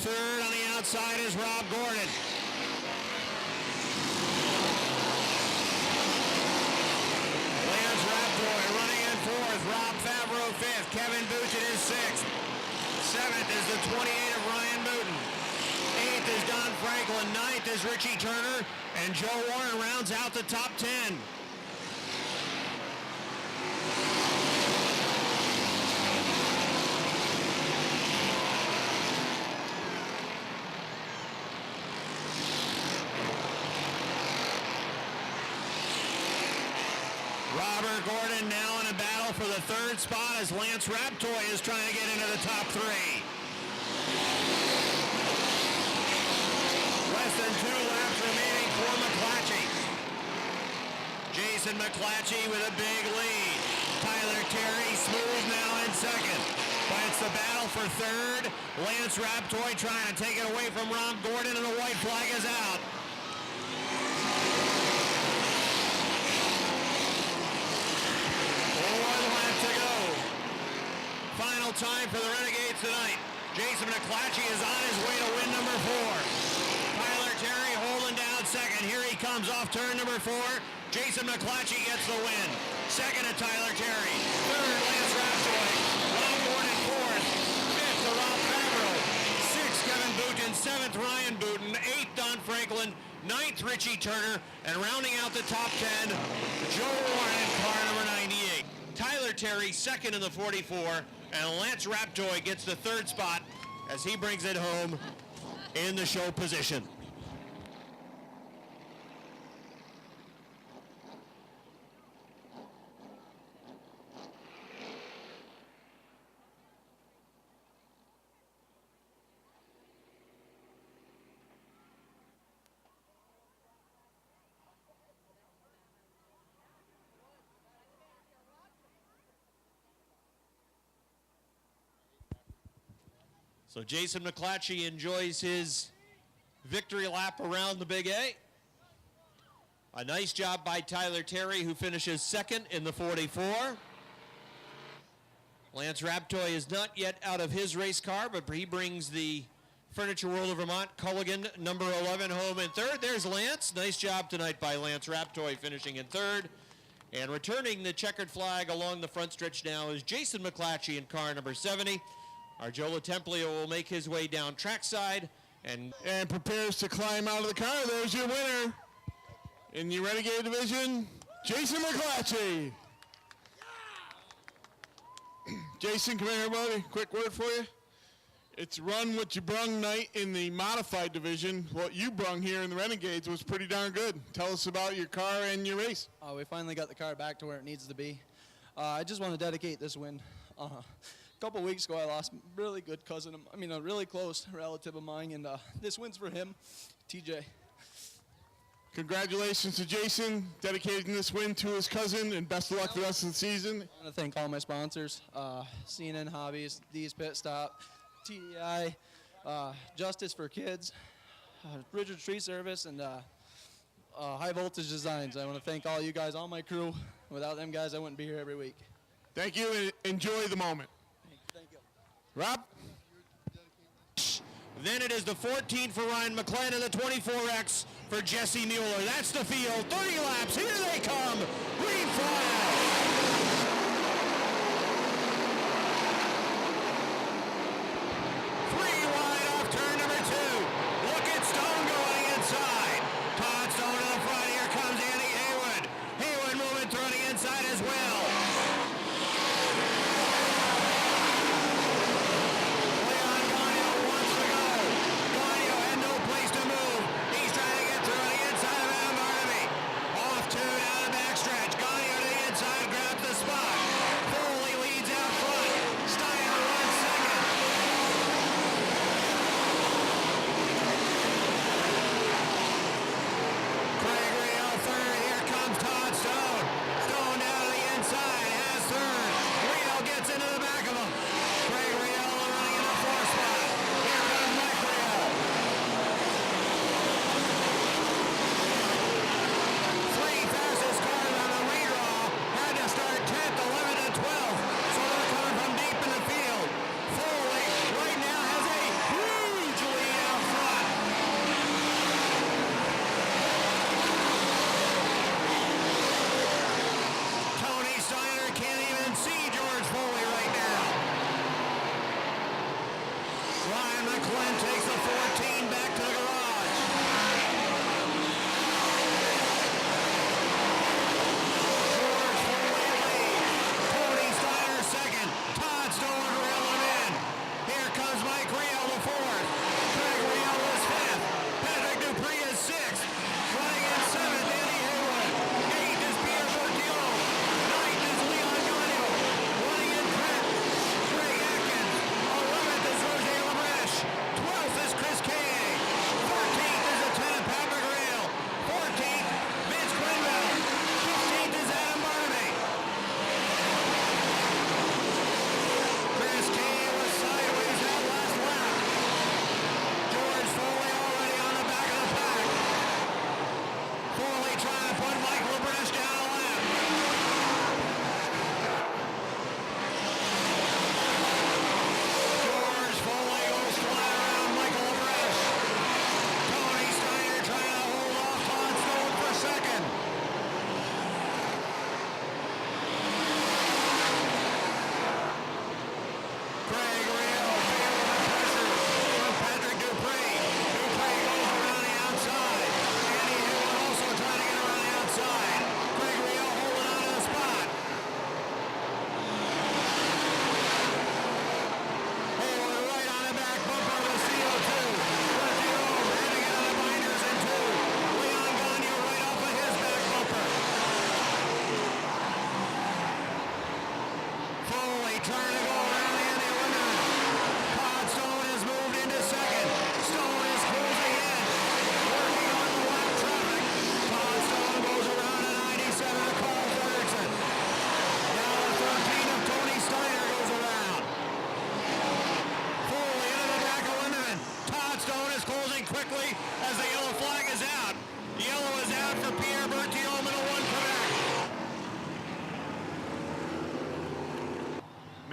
3rd on the outside is Rob Gordon. Lance Raptoy running in 4th. Rob Favreau 5th. Kevin Booten is 6th. 7th is the 28 of Ryan Booten. 8th is Don Franklin. 9th is Richie Turner. And Joe Warren rounds out the top 10. Robert Gordon now in a battle for the 3rd spot as Lance Raptoy is trying to get into the top 3. Less than 2 laps remaining for McClatchy. Jason McClatchy with a big lead. Tyler Terry smooth now in second. But it's the battle for 3rd. Lance Raptoy trying to take it away from Rob Gordon, and the white flag is out. 1 lap to go. Final time for the Renegades tonight. Jason McClatchy is on his way to win number 4. Tyler Terry holding down second. Here he comes off turn number 4. Jason McClatchy gets the win. Second to Tyler Terry. 3rd, Lance Raptoy. Rob Gordon 4th. 5th to Rob Favreau. 6th, Kevin Booten. 7th, Ryan Booten. 8th, Don Franklin. 9th, Richie Turner. And rounding out the top 10, Joe Warren, car number 98. Terry second in the 44, and Lance Raptoy gets the third spot as he brings it home in the show position. So Jason McClatchy enjoys his victory lap around the Big A. A nice job by Tyler Terry, who finishes second in the 44. Lance Raptoy is not yet out of his race car, but he brings the Furniture World of Vermont Culligan number 11 home in third. There's Lance. Nice job tonight by Lance Raptoy, finishing in third. And returning the checkered flag along the front stretch now is Jason McClatchy in car number 70. Our Joe Templio will make his way down trackside and prepares to climb out of the car. There's your winner in the Renegade Division, Jason McClatchy. Jason, come here, buddy. Quick word for you. It's Run What Ya Brung night in the Modified Division. What you brung here in the Renegades was pretty darn good. Tell us about your car and your race. We finally got the car back to where it needs to be. I just want to dedicate this win. A couple weeks ago, I lost a really good cousin, a really close relative of mine, and this win's for him, TJ. Congratulations to Jason, dedicating this win to his cousin, and best of luck for the rest of the season. I want to thank all my sponsors, CNN Hobbies, D's Pit Stop, TEI, Justice for Kids, Richard Tree Service, and High Voltage Designs. I want to thank all you guys, all my crew. Without them guys, I wouldn't be here every week. Thank you, and enjoy the moment. Thank you. Rob? then it is the 14 for Ryan McClain and the 24X for Jesse Mueller. That's the field. 30 laps. Here they come. Green flag.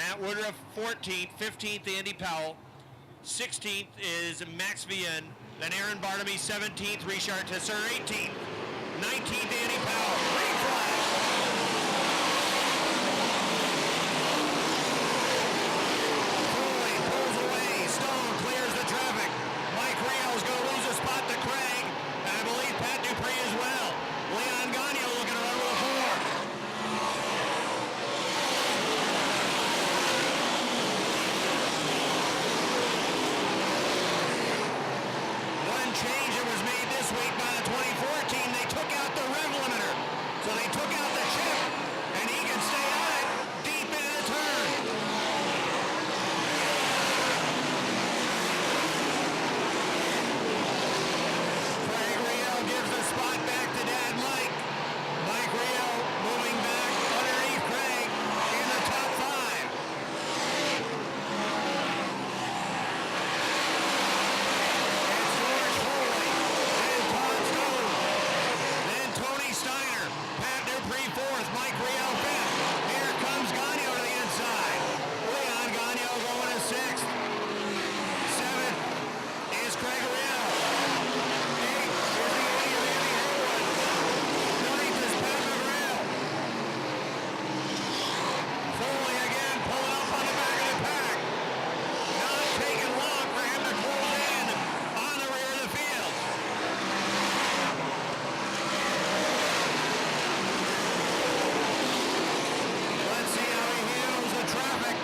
Matt Woodruff 14th, 15th Andy Powell, 16th is Max Vienne, then Aaron Barnaby 17th, Richard Tesser 18th, 19th Andy Powell. Green flag. Foley pulls away, Stone clears the traffic. Mike Rio is going to lose a spot to Craig, and I believe Pat Dupree as well. Leon Gagnon looking to run with a 4. Change that was made this week by the 2014, they took out the rev limiter. So they took out the chip, and he can stay on it deep into the turn. Craig Rio gives the spot back to Dad Mike. Mike Rio moving back underneath Craig in the top 5. Steiner, Pat Dupree 4th, Mike Rio 5th. Here comes Gagnon to the inside. Leon Gagnon going to 6th. 7th is Craig Rio. 8th is the 80 of Andy Haywood. 9th is Pat McGrail. Foley again pulling up on the back of the pack. Not taking long for him to close in on the rear of the field. Let's see how he handles the traffic.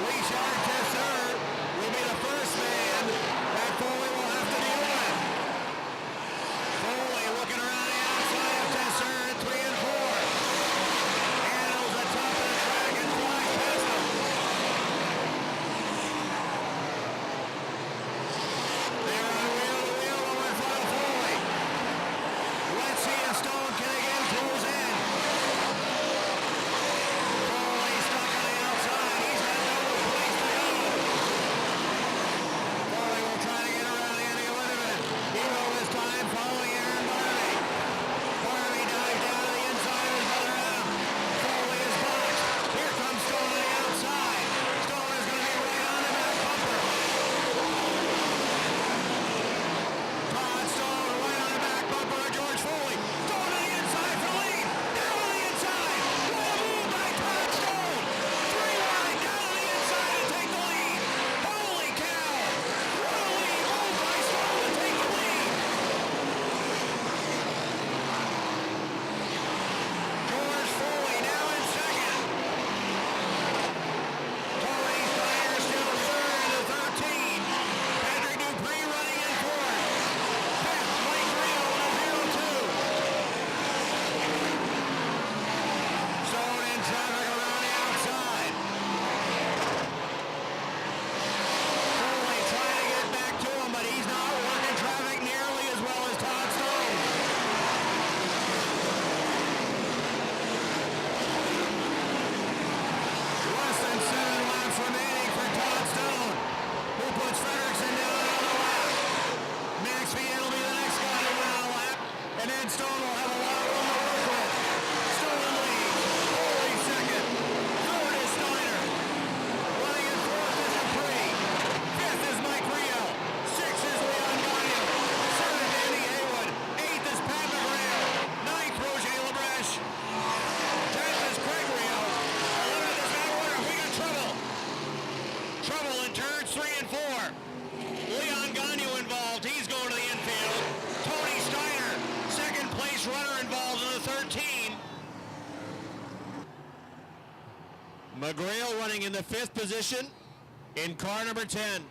Richard Tesser will be the first man that Foley will have to deal with. Foley looking around the outside of Tesser at 3 and 4. Handles the top of the track and flies past him. They're on wheel to wheel over in front of Foley. Let's see if Stone can again close in. Foley stuck on the outside. He's got no place to go. Foley will try to get around Andy Lindemann. He will this time following Aaron Barnaby. Barnaby dives down to the inside of his brother Adam. Foley is boxed. Here comes Stone on the outside. Stone is going to be right on the back bumper. Todd Stone right on the back bumper of George Foley. Stone on the inside for the lead. Down on the inside. What a move by Todd Stone. 3 wide down on the inside to take the lead. Holy cow. What a lead move by Stone to take the lead. George Foley now in second. Tony Steiner still third in the 13. Patrick Dupree running in 4th. 5th, Mike Rio on a 0-2. Stone in traffic around the outside. Foley trying to get back to him, but he's not working traffic nearly as well as Todd Stone. Less than 7 laps remaining for Todd Stone, who puts Fredrickson down another lap. Max Vienne will be the next guy to win on a lap, and then Stone will have a lot of room to work with. Stone leads, Foley second, 3rd is Steiner. Running in 4th is Dupree. 5th is Mike Rio. 6th is Leon Gagnon. 7th Andy Haywood. 8th is Pat McGrail. 9th Roger Lebreche. 10th is Craig Rio. 11th is Matt Woodruff. We got trouble. Trouble in turns 3 and 4. Leon Gagnon involved. He's going to the infield. Tony Steiner, second place runner involved in the 13. McGrail running in the 5th position in car number 10.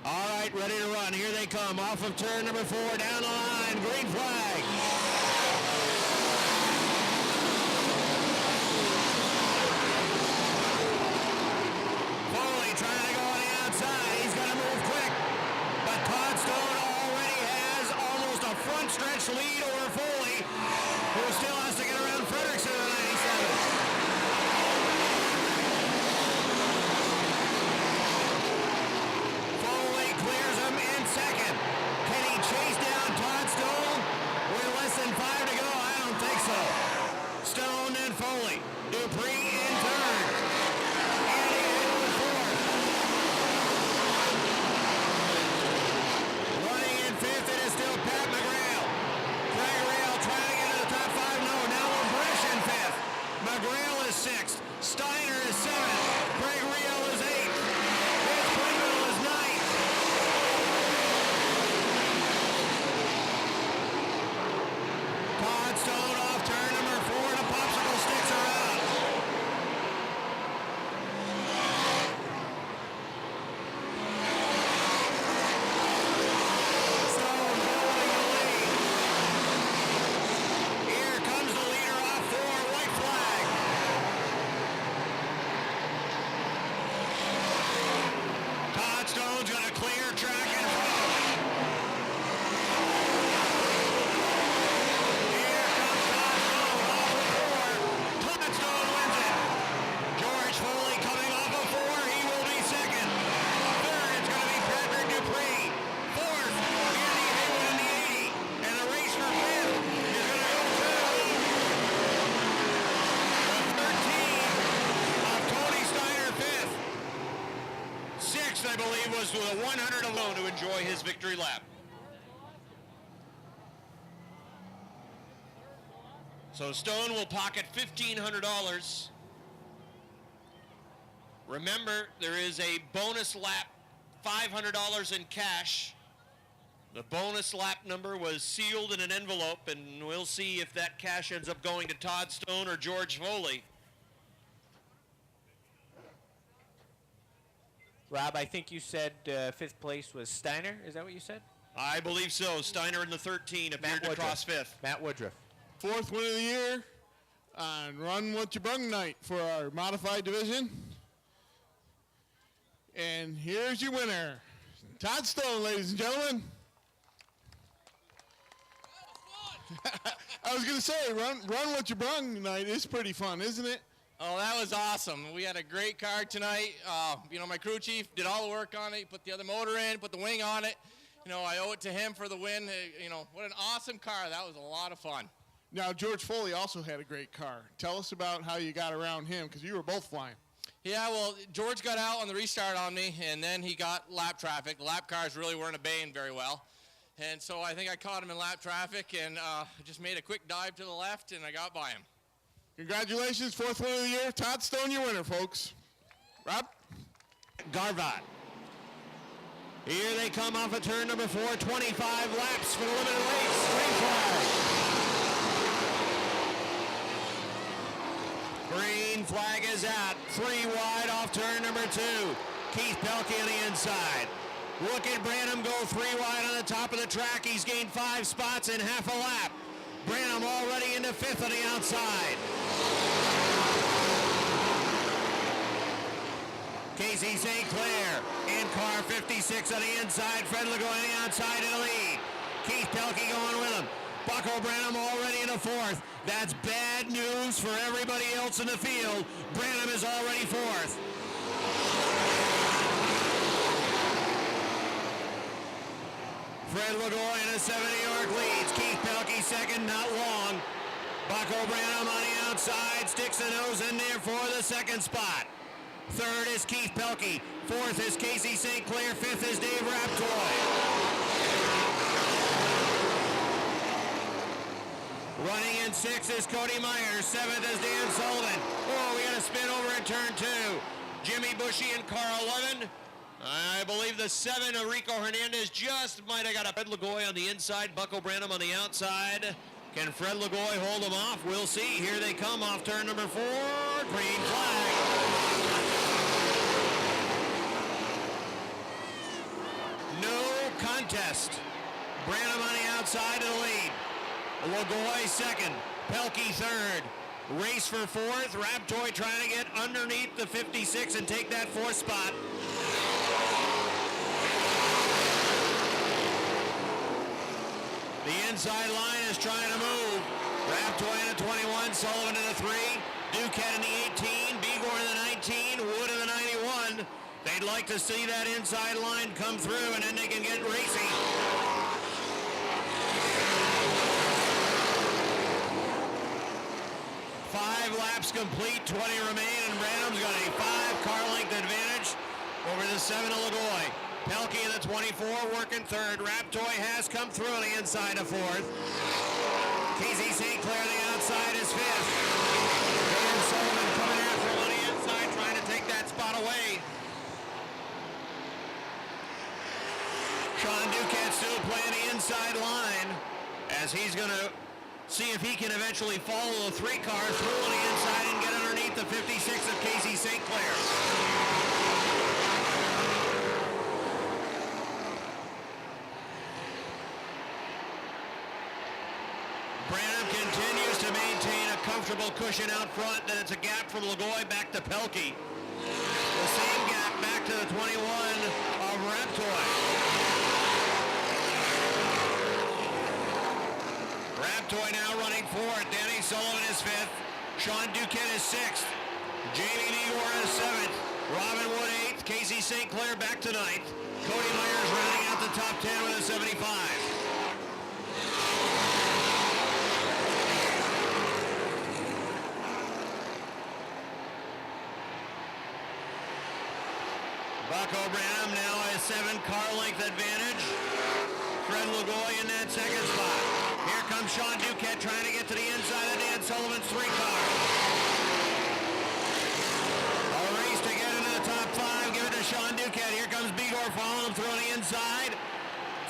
All right, ready to run. Here they come off of turn number 4 down the line. Green flag. Foley trying to go on the outside. He's got to move quick. But Todd Stone already has almost a front stretch lead over Foley, who still has to get around Fredrickson in the 97. Foley clears him in second. Can he chase down Todd Stone with less than 5 to go? I don't think so. Stone and Foley. Dupree in third. Andy Haywood Next, I believe, was with a 100 alone to enjoy his victory lap. So Stone will pocket $1,500. Remember, there is a bonus lap, $500 in cash. The bonus lap number was sealed in an envelope, and we'll see if that cash ends up going to Todd Stone or George Foley. Rob, I think you said fifth place was Steiner. Is that what you said? I believe so. Steiner in the 13 appeared to cross fifth. Matt Woodruff. Fourth win of the year on Run What Ya Brung night for our modified division. And here's your winner, Todd Stone, ladies and gentlemen. I was going to say, Run What Ya Brung night is pretty fun, isn't it? Oh, that was awesome. We had a great car tonight. My crew chief did all the work on it. He put the other motor in, put the wing on it. I owe it to him for the win. What an awesome car. That was a lot of fun. Now, George Foley also had a great car. Tell us about how you got around him, because you were both flying. Yeah, well, George got out on the restart on me, and then he got lap traffic. The lap cars really weren't obeying very well. And so I think I caught him in lap traffic and just made a quick dive to the left, and I got by him. Congratulations, fourth win of the year. Todd Stone, your winner, folks. Rob? Garvat. Here they come off of turn number 4, 25 laps for the limited race. Green flag. Green flag is out. 3 wide off turn number 2. Keith Pelkey on the inside. Look at Branham go 3 wide on the top of the track. He's gained 5 spots in half a lap. Branham already into 5th on the outside. Casey St. Clair in car 56 on the inside. Fred Legault on the outside in the lead. Keith Pelkey going with him. Bucko Branham already in the 4th. That's bad news for everybody else in the field. Branham is already 4th. Fred Legault in a 70-yard leads. Keith Pelkey second, not long. Bucko Branham on the outside, sticks the nose in there for the second spot. 3rd is Keith Pelkey. 4th is Casey St. Clair. 5th is Dave Raptoy. Running in 6th is Cody Myers. 7th is Dan Sullivan. Oh, we got a spin over in turn 2. Jimmy Bushy in car 11. I believe the 7, Rico Hernandez, just might have got a Fred Legault on the inside, Bucko Branham on the outside. Can Fred Legault hold them off? We'll see. Here they come off turn number 4. Green flag. No contest. Branham on the outside of the lead. Legault second. Pelkey third. Race for 4th. Raptoy trying to get underneath the 56 and take that 4th spot. The inside line is trying to move. Raptoy in the 21, Sullivan in the 3, Duquette in the 18, Bigor in the 19, Wood in the 91. They'd like to see that inside line come through, and then they can get racing. Five laps complete, 20 remain, and Branham's got a 5-car length advantage over the 7 of Legault. Pelkey in the 24, working 3rd. Raptoy has come through on the inside of 4th. Casey St. Clair on the outside is 5th. Dan Sullivan coming after him on the inside, trying to take that spot away. Sean Duquette still playing the inside line as he's going to see if he can eventually follow the 3-car through on the inside and get underneath the 56 of Casey St. Clair. Branham continues to maintain a comfortable cushion out front. Then it's a gap from Legault back to Pelkey. The same gap back to the 21 of Raptoy. Raptoy now running 4th. Danny Sullivan is 5th. Sean Duquette is 6th. Jamie Bigor is 7th. Robin Wood 8th. Casey St. Clair back to 9th. Cody Myers rounding out the top 10 with a 75. Bucko Branham now has 7 car length advantage. Fred Lugoy in that second spot. Here comes Sean Duquette trying to get to the inside of Dan Sullivan's 3 car. A race to get into the top 5. Give it to Sean Duquette. Here comes Bigor following him through on the inside.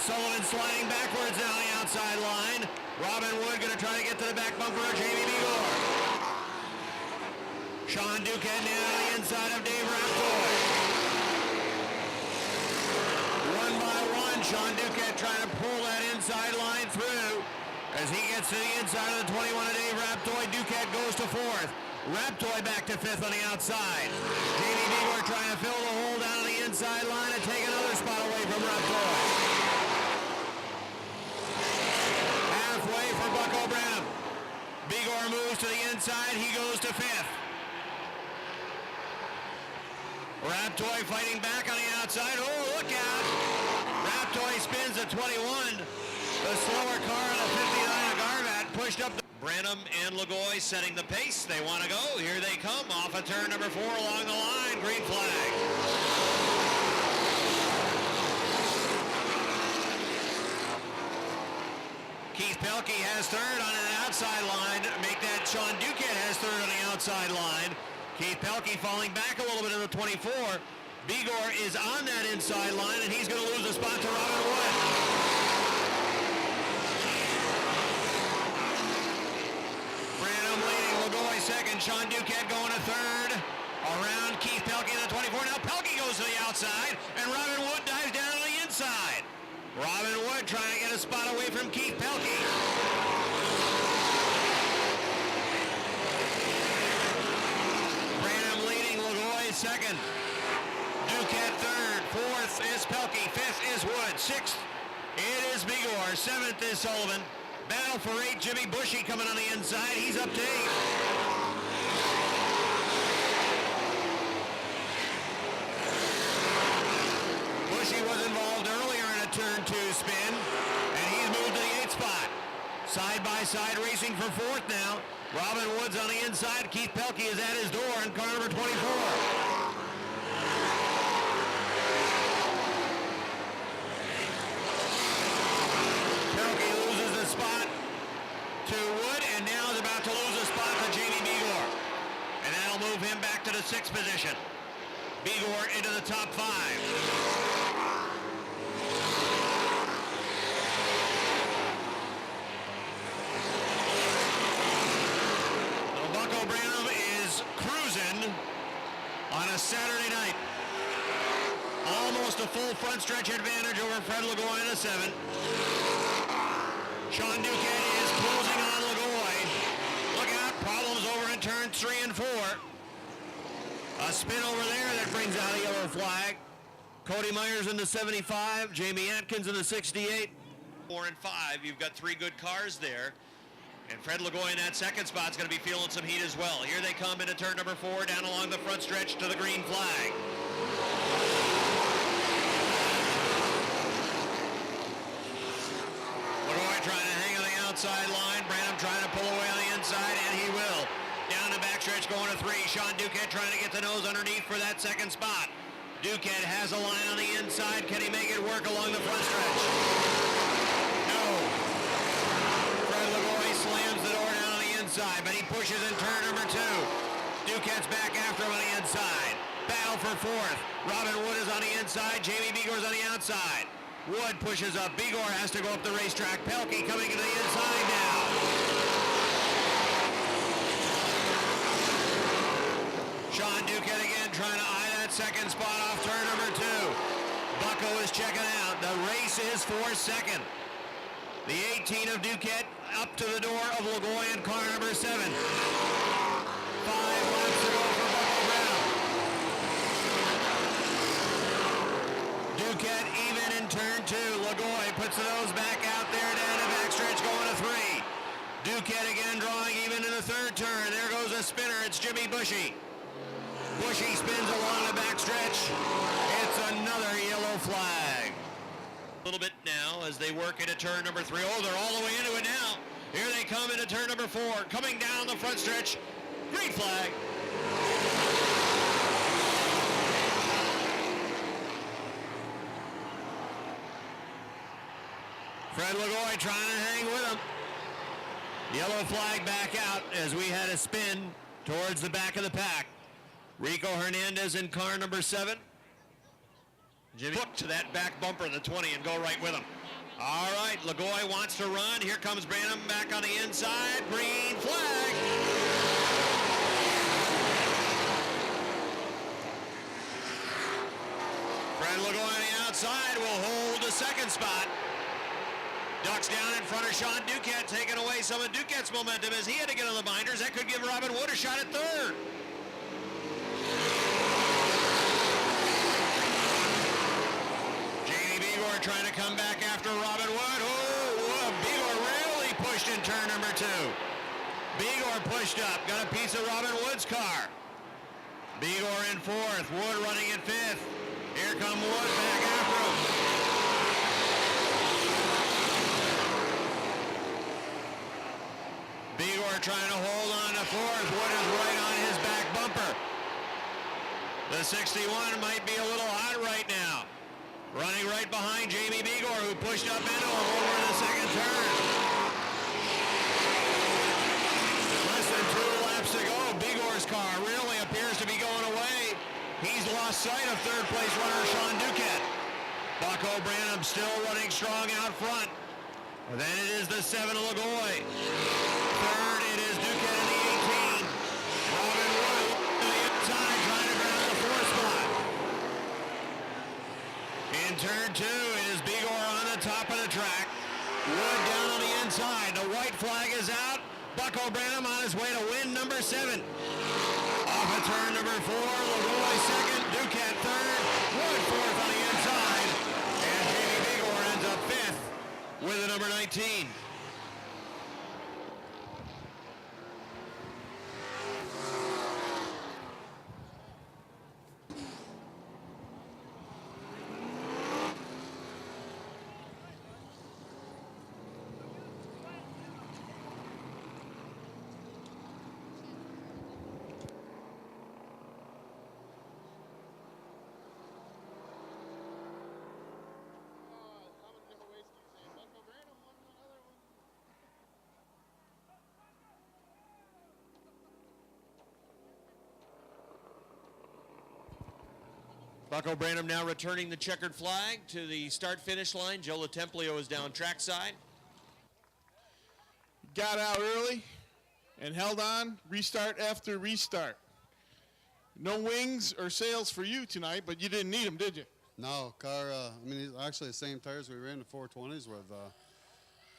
Sullivan sliding backwards down the outside line. Robin Wood going to try to get to the back bumper of Jamie Bigor. Sean Duquette now on the inside of Dave Raptoy. One by one, Sean Duquette trying to pull that inside line through. As he gets to the inside of the 21 of Dave Raptoy, Duquette goes to 4th. Raptoy back to 5th on the outside. Jamie Bigor trying to fill the hole down on the inside line and take another spot away from Raptoy. Halfway for Bucko Branham. Bigor moves to the inside, he goes to 5th. Raptoy fighting back on the outside. Oh, look out! Raptoy spins at 21. The slower car on the 59 of Garvat pushed up. Branham and Lugoy setting the pace. They want to go. Here they come off of turn number 4 along the line. Green flag. Keith Pelkey has 3rd on an outside line. Make that Sean Duquette has 3rd on the outside line. Keith Pelkey falling back a little bit in the 24. Bigor is on that inside line, and he's going to lose a spot to Robin Wood. Branham leading, Lugoy 2nd, Sean Duquette going to 3rd. Around Keith Pelkey in the 24. Now Pelkey goes to the outside, and Robin Wood dives down on the inside. Robin Wood trying to get a spot away from Keith Pelkey. Branham leading, Lugoy 2nd. Duquette 3rd. 4th is Pelkey. 5th is Wood. 6th, it is Bigor. 7th is Sullivan. Battle for 8. Jimmy Bushy coming on the inside. He's up to 8. Bushy was involved earlier in a turn 2 spin, and he's moved to the 8th spot. Side by side racing for 4th now. Robin Woods on the inside. Keith Pelkey is at his door in car number 24. Pelkey loses the spot to Wood, and now is about to lose a spot to Jamie Bigor. And that'll move him back to the 6th position. Bigor into the top 5. Bucko Branham is cruising on a Saturday night. Almost a full front stretch advantage over Fred Lugoy in a 7. Sean Duquette is closing on Lugoy. Look out, problems over in turns 3 and 4. A spin over there that brings out a yellow flag. Cody Myers in the 75, Jamie Atkins in the 68. 4 and 5, you've got 3 good cars there. And Fred Lugoy in that 2nd spot is going to be feeling some heat as well. Here they come into turn number 4, down along the front stretch to the green flag. Lugoy trying to hang on the outside line. Branham trying to pull away on the inside, and he will. Down the backstretch going to 3. Sean Duquette trying to get the nose underneath for that 2nd spot. Duquette has a line on the inside. Can he make it work along the front stretch? No. Fred Lugoy slams the door down on the inside, but he pushes in turn number 2. Duquette's back after him on the inside. Battle for 4th. Robin Wood is on the inside. Jamie Bigor's on the outside. Wood pushes up. Bigor has to go up the racetrack. Pelkey coming to the inside now. Sean Duquette again trying to eye that 2nd spot off turn number 2. Bucko is checking out. The race is for 2nd. The 18 of Duquette up to the door of Lugoy in car number 7. 5 laps to go for Bucko Branham. Duquette even in turn 2. Lugoy puts the nose back out there down the backstretch going to 3. Duquette again drawing even in the 3rd turn. There goes a spinner. It's Jimmy Bushy. Bushy spins along the backstretch. It's another yellow flag. A little bit now as they work into turn number 3. Oh, they're all the way into it now. Here they come into turn number 4. Coming down the front stretch. Green flag. Fred Lagoy trying to hang with him. Yellow flag back out as we had a spin towards the back of the pack. Rico Hernandez in car number 7. Jimmy hook to that back bumper, the 20, and go right with him. All right, Lagoy wants to run. Here comes Branham back on the inside. Green flag. Fred Lagoy on the outside will hold the second spot. Ducks down in front of Sean Duquette, taking away some of Duquette's momentum as he had to get on the binders. That could give Robin Wood a shot at third. Jamie Begor trying to come back after Robin Wood. Oh, Begor really pushed in turn number 2. Begor pushed up, got a piece of Robin Wood's car. Begor in 4th, Wood running in 5th. Here come Wood back after him. Begor trying to hold on to 4th. Wood is right on his back bumper. The 61 might be a little hot right now. Running right behind Jamie Begor, who pushed up into him over the second turn. Less than 2 laps to go. Begor's car really appears to be going away. He's lost sight of third place runner Sean Duquette. Bucko Branham still running strong out front. And then it is the 7 Lagoy. Third, it is Duquette in the 18. Robin Wood to the inside trying to grab the 4th spot. In turn 2, it is Begor on the top of the track. Wood down on the inside. The white flag is out. Bucko Branham on his way to win number 7. Off of turn number 4, Lagoy second, Duquette third, Wood 4th on the inside, and Jamie Begor ends up 5th with the number 19. Bucko Branham now returning the checkered flag to the start-finish line. Joe LaTemplio is down trackside. Got out early and held on, restart after restart. No wings or sails for you tonight, but you didn't need them, did you? No, car, I mean, it's actually the same tires we ran the 420s with.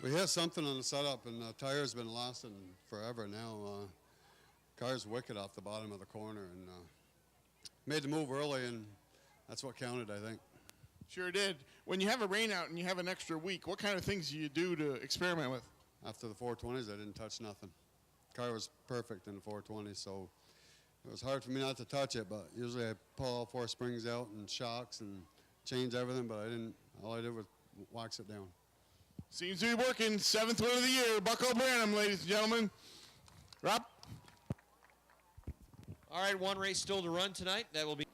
We hit something on the setup, and the tire's been lasting forever now. Car's wicked off the bottom of the corner, and made the move early, and that's what counted, I think. Sure did. When you have a rain out and you have an extra week, what kind of things do you do to experiment with? After the 420s, I didn't touch nothing. Car was perfect in the 420, so it was hard for me not to touch it, but usually I pull all 4 springs out and shocks and change everything, but I didn't. All I did was wax it down. Seems to be working. 7th win of the year, Bucko Branham, ladies and gentlemen. Rob? All right, 1 race still to run tonight. That will be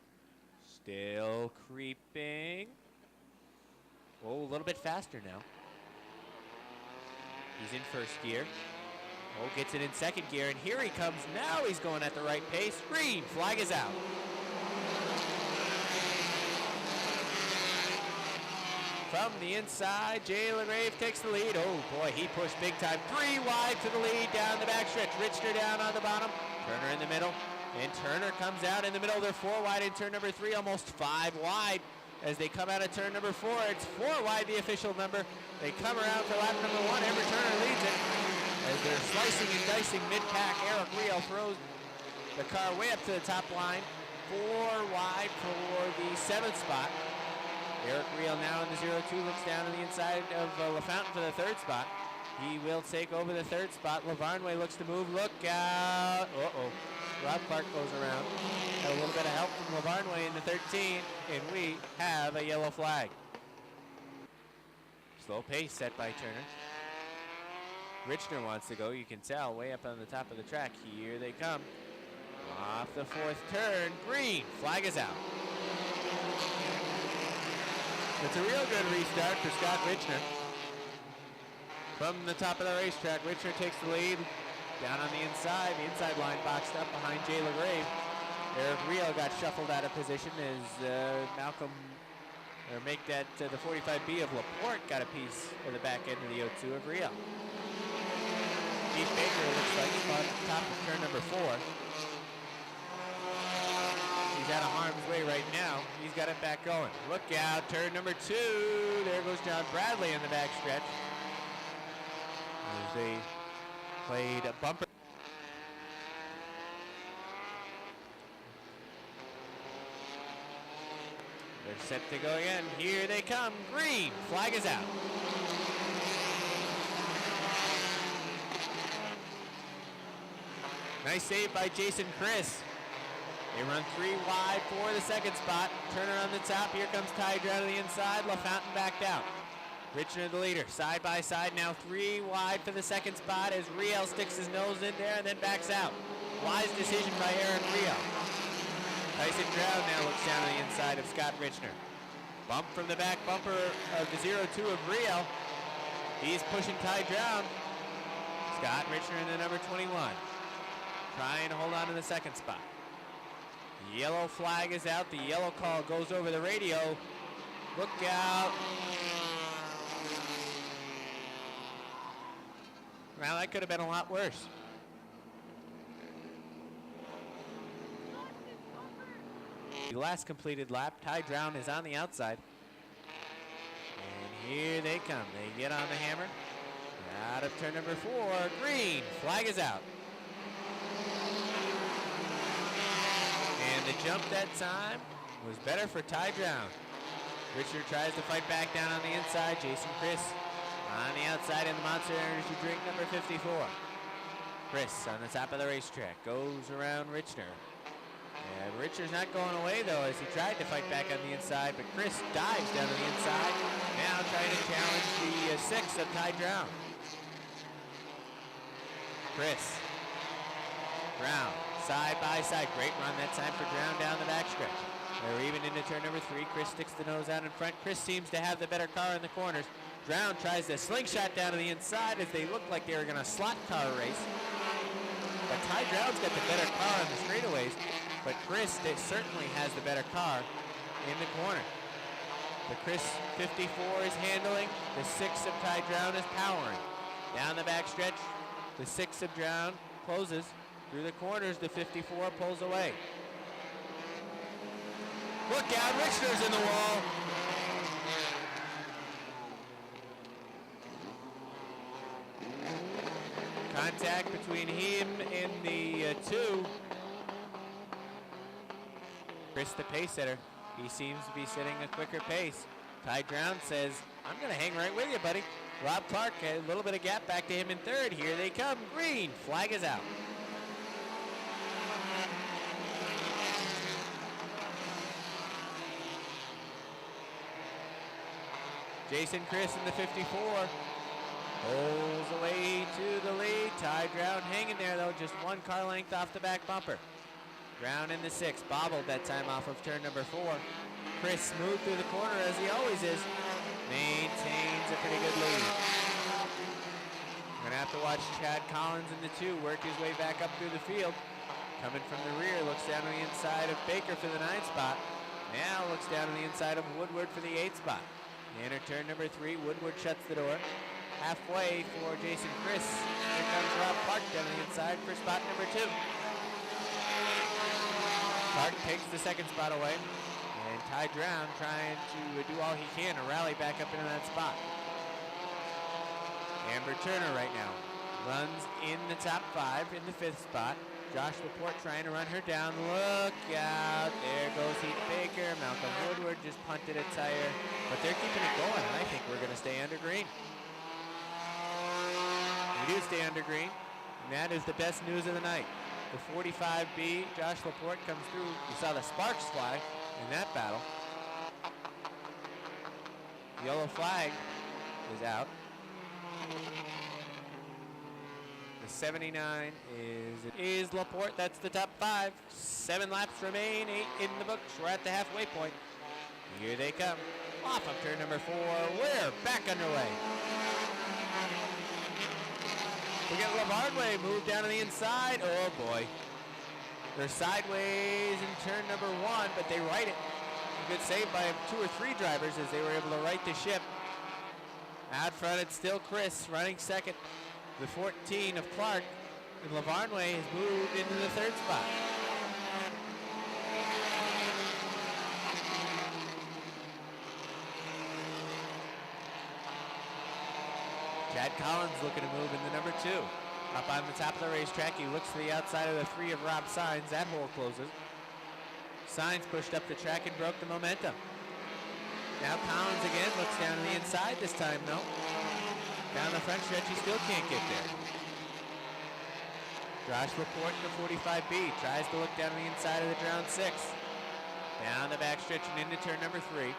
Still creeping. Oh, a little bit faster now. He's in 1st gear. Oh, gets it in 2nd gear, and here he comes. Now he's going at the right pace. Green flag is out. From the inside, Jay LaGrave takes the lead. Oh boy, he pushed big time. 3 wide to the lead down the backstretch. Richner down on the bottom. Turner in the middle. And Turner comes out in the middle. They're 4 wide in turn number 3, almost 5 wide as they come out of turn number 4. It's 4 wide, the official number. They come around for lap number 1. Amber Turner leads it as they're slicing and dicing mid-pack. Eric Rio throws the car way up to the top line. 4 wide for the 7th spot. Eric Rio now in the 0-2 looks down on the inside of LaFountain for the 3rd spot. He will take over the 3rd spot. Lavarnway looks to move. Look out. Uh-oh. Rob Clark goes around. Got a little bit of help from Lavarnway in the 13, and we have a yellow flag. Slow pace set by Turner. Richner wants to go. You can tell way up on the top of the track. Here they come. Off the 4th turn. Green. Flag is out. It's a real good restart for Scott Richner. From the top of the racetrack, Richard takes the lead. Down on the inside line boxed up behind Jay LaGrave. Eric Rio got shuffled out of position as make that the 45B of Laporte got a piece of the back end of the O2 of Rio. Keith Baker looks like he's on top of turn number 4. He's out of harm's way right now. He's got it back going. Look out, turn number 2. There goes John Bradley in the back stretch. As they played a bumper. They're set to go again. Here they come. Green. Flag is out. Nice save by Jason Chris. They run 3 wide for the second spot. Turner on the top. Here comes Ty down to the inside. LaFountain backed out. Richner the leader. Side by side now 3 wide for the second spot as Riel sticks his nose in there and then backs out. Wise decision by Aaron Riel. Tyson Drown now looks down to the inside of Scott Richner. Bump from the back bumper of the 0-2 of Riel. He's pushing Ty Drown. Scott Richner in the number 21. Trying to hold on to the second spot. The yellow flag is out. The yellow call goes over the radio. Look out. Well, that could have been a lot worse. The last completed lap, Ty Drown is on the outside. And here they come. They get on the hammer. Out of turn number 4, green. Flag is out. And the jump that time was better for Ty Drown. Richard tries to fight back down on the inside. Jason Chris on the outside in the Monster Energy drink number 54. Chris on the top of the racetrack goes around Richner. And Richard's not going away though as he tried to fight back on the inside, but Chris dives down to the inside. Now trying to challenge the 6 of Ty Drown. Chris. Drown. Side by side. Great run that time for Drown down the backstretch. They're even into turn number 3. Chris sticks the nose out in front. Chris seems to have the better car in the corners. Drown tries to slingshot down to the inside as they looked like they were going to slot car race. But Ty Drown's got the better car on the straightaways. But Chris certainly has the better car in the corner. The Chris 54 is handling. The 6 of Ty Drown is powering. Down the backstretch, the 6 of Drown closes. Through the corners, the 54 pulls away. Look out, Richner's in the wall. Contact between him and the 2. Chris, the pace setter, he seems to be setting a quicker pace. Ty Drown says, I'm going to hang right with you, buddy. Rob Clark, a little bit of gap back to him in 3rd. Here they come. Green. Flag is out. Jason Chris in the 54 pulls away to the lead. Ty Drown hanging there, though, just 1 car length off the back bumper. Drown in the 6, bobbled that time off of turn number 4. Chris smooth through the corner as he always is. Maintains a pretty good lead. We're going to have to watch Chad Collins in the 2 work his way back up through the field. Coming from the rear, looks down on the inside of Baker for the 9 spot. Now looks down on the inside of Woodward for the 8 spot. Enter turn number 3, Woodward shuts the door. Halfway for Jason Chris. Here comes Rob Clark down on the inside for spot number 2. Clark takes the 2nd spot away. And Ty Drown trying to do all he can to rally back up into that spot. Amber Turner right now runs in the top 5 in the 5th spot. Josh Laporte trying to run her down. Look out. There goes Heath Baker. Malcolm Woodward just punted a tire. But they're keeping it going, and I think we're going to stay under green. We do stay under green, and that is the best news of the night. The 45B, Josh Laporte comes through. You saw the sparks fly in that battle. The yellow flag is out. The 79 is Laporte. That's the top 5. 7 laps remain, 8 in the books. We're at the halfway point. Here they come. Off of turn number 4. We're back underway. We get Lavardway move down to the inside. Oh boy. They're sideways in turn number 1, but they right it. A good save by 2 or 3 drivers as they were able to right the ship. Out front, it's still Chris running second. The 14 of Clark. And Lavardway has moved into the 3rd spot. Chad Collins looking to move in the number 2. Up on the top of the racetrack, he looks to the outside of the 3 of Rob Sines. That hole closes. Sines pushed up the track and broke the momentum. Now Collins again looks down to the inside this time, though. Down the front stretch, he still can't get there. Josh Laporte in the 45B tries to look down to the inside of the round 6. Down the back stretch and into turn number 3.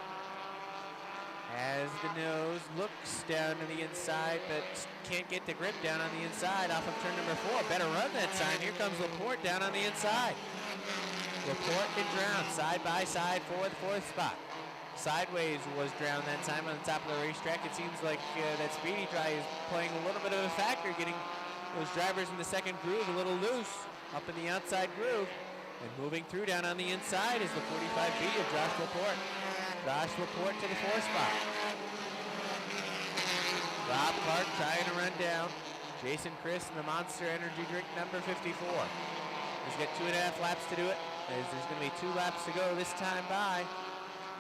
As the nose looks down to the inside, but can't get the grip down on the inside off of turn number 4. Better run that sign. Here comes Laporte down on the inside. Laporte and Drown side by side for the 4th spot. Sideways was Drown that time on the top of the racetrack. It seems like that Speedy Dry is playing a little bit of a factor, getting those drivers in the 2nd groove a little loose up in the outside groove. And moving through down on the inside is the 45B of Josh Laporte. Josh Laporte to the 4th spot. Rob Clark trying to run down. Jason Chris in the Monster Energy drink number 54. He's got 2.5 laps to do it, as there's going to be 2 laps to go this time by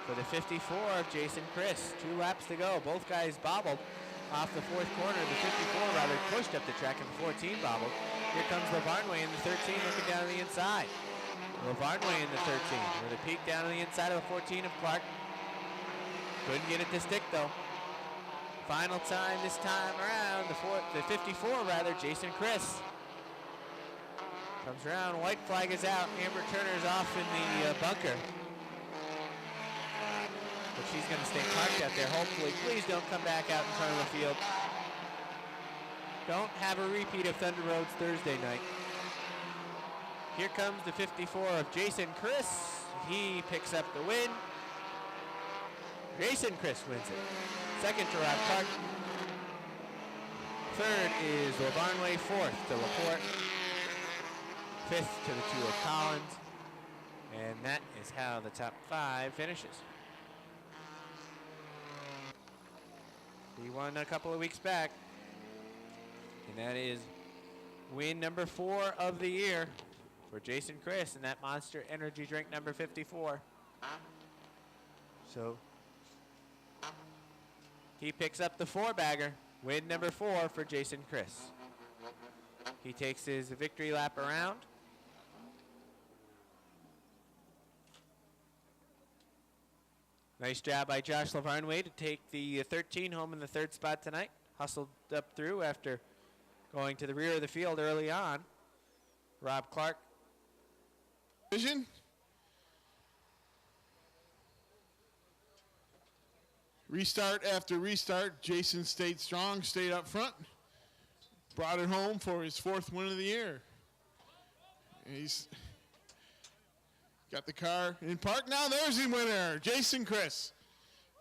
for the 54 of Jason Chris. 2 laps to go. Both guys bobbled off the 4th corner. The 54 rather pushed up the track, and the 14 bobbled. Here comes Lavardway in the 13 looking down the inside. Lavardway in the 13 with a peek down on the inside of the 14 of Clark. Couldn't get it to stick though. Final time this time around, the 54 rather, Jason Chris. Comes around, white flag is out, Amber Turner's off in the bunker. But she's gonna stay parked out there, hopefully. Please don't come back out in front of the field. Don't have a repeat of Thunder Roads Thursday night. Here comes the 54 of Jason Chris. He picks up the win. Jason Chris wins it. 2nd to Rob Clark. 3rd is Lavardway. 4th to Laporte. 5th to the 2 of Collins. And that is how the top 5 finishes. He won a couple of weeks back. And that is win number 4 of the year for Jason Chris and that Monster Energy drink number 54. So he picks up the 4-bagger, win number 4 for Jason Chris. He takes his victory lap around. Nice job by Josh Lavardway to take the 13 home in the 3rd spot tonight. Hustled up through after going to the rear of the field early on. Rob Clark. Vision. Restart after restart, Jason stayed strong, stayed up front, brought it home for his 4th win of the year. And he's got the car in park. Now there's the winner, Jason Chris,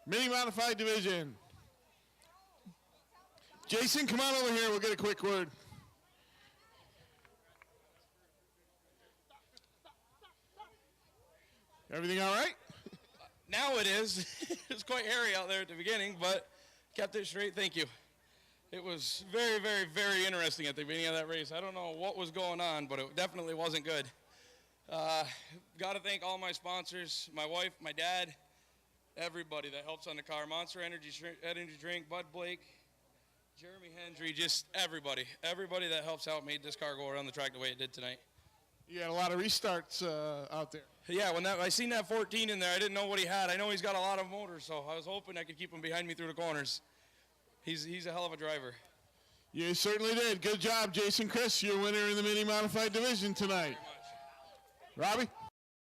Mini Modified Division. Jason, come on over here, we'll get a quick word. Everything all right? Now it is. It's quite hairy out there at the beginning, but kept it straight. Thank you. It was very, very, very interesting at the beginning of that race. I don't know what was going on, but it definitely wasn't good. Got to thank all my sponsors, my wife, my dad, everybody that helps on the car. Monster Energy Drink, Bud Blake, Jeremy Hendry, just everybody. Everybody that helps out made this car go around the track the way it did tonight. You had a lot of restarts out there. Yeah, when I seen that 14 in there, I didn't know what he had. I know he's got a lot of motors, so I was hoping I could keep him behind me through the corners. He's a hell of a driver. You certainly did. Good job, Jason Chris. You're winner in the Mini Modified Division tonight. Robbie?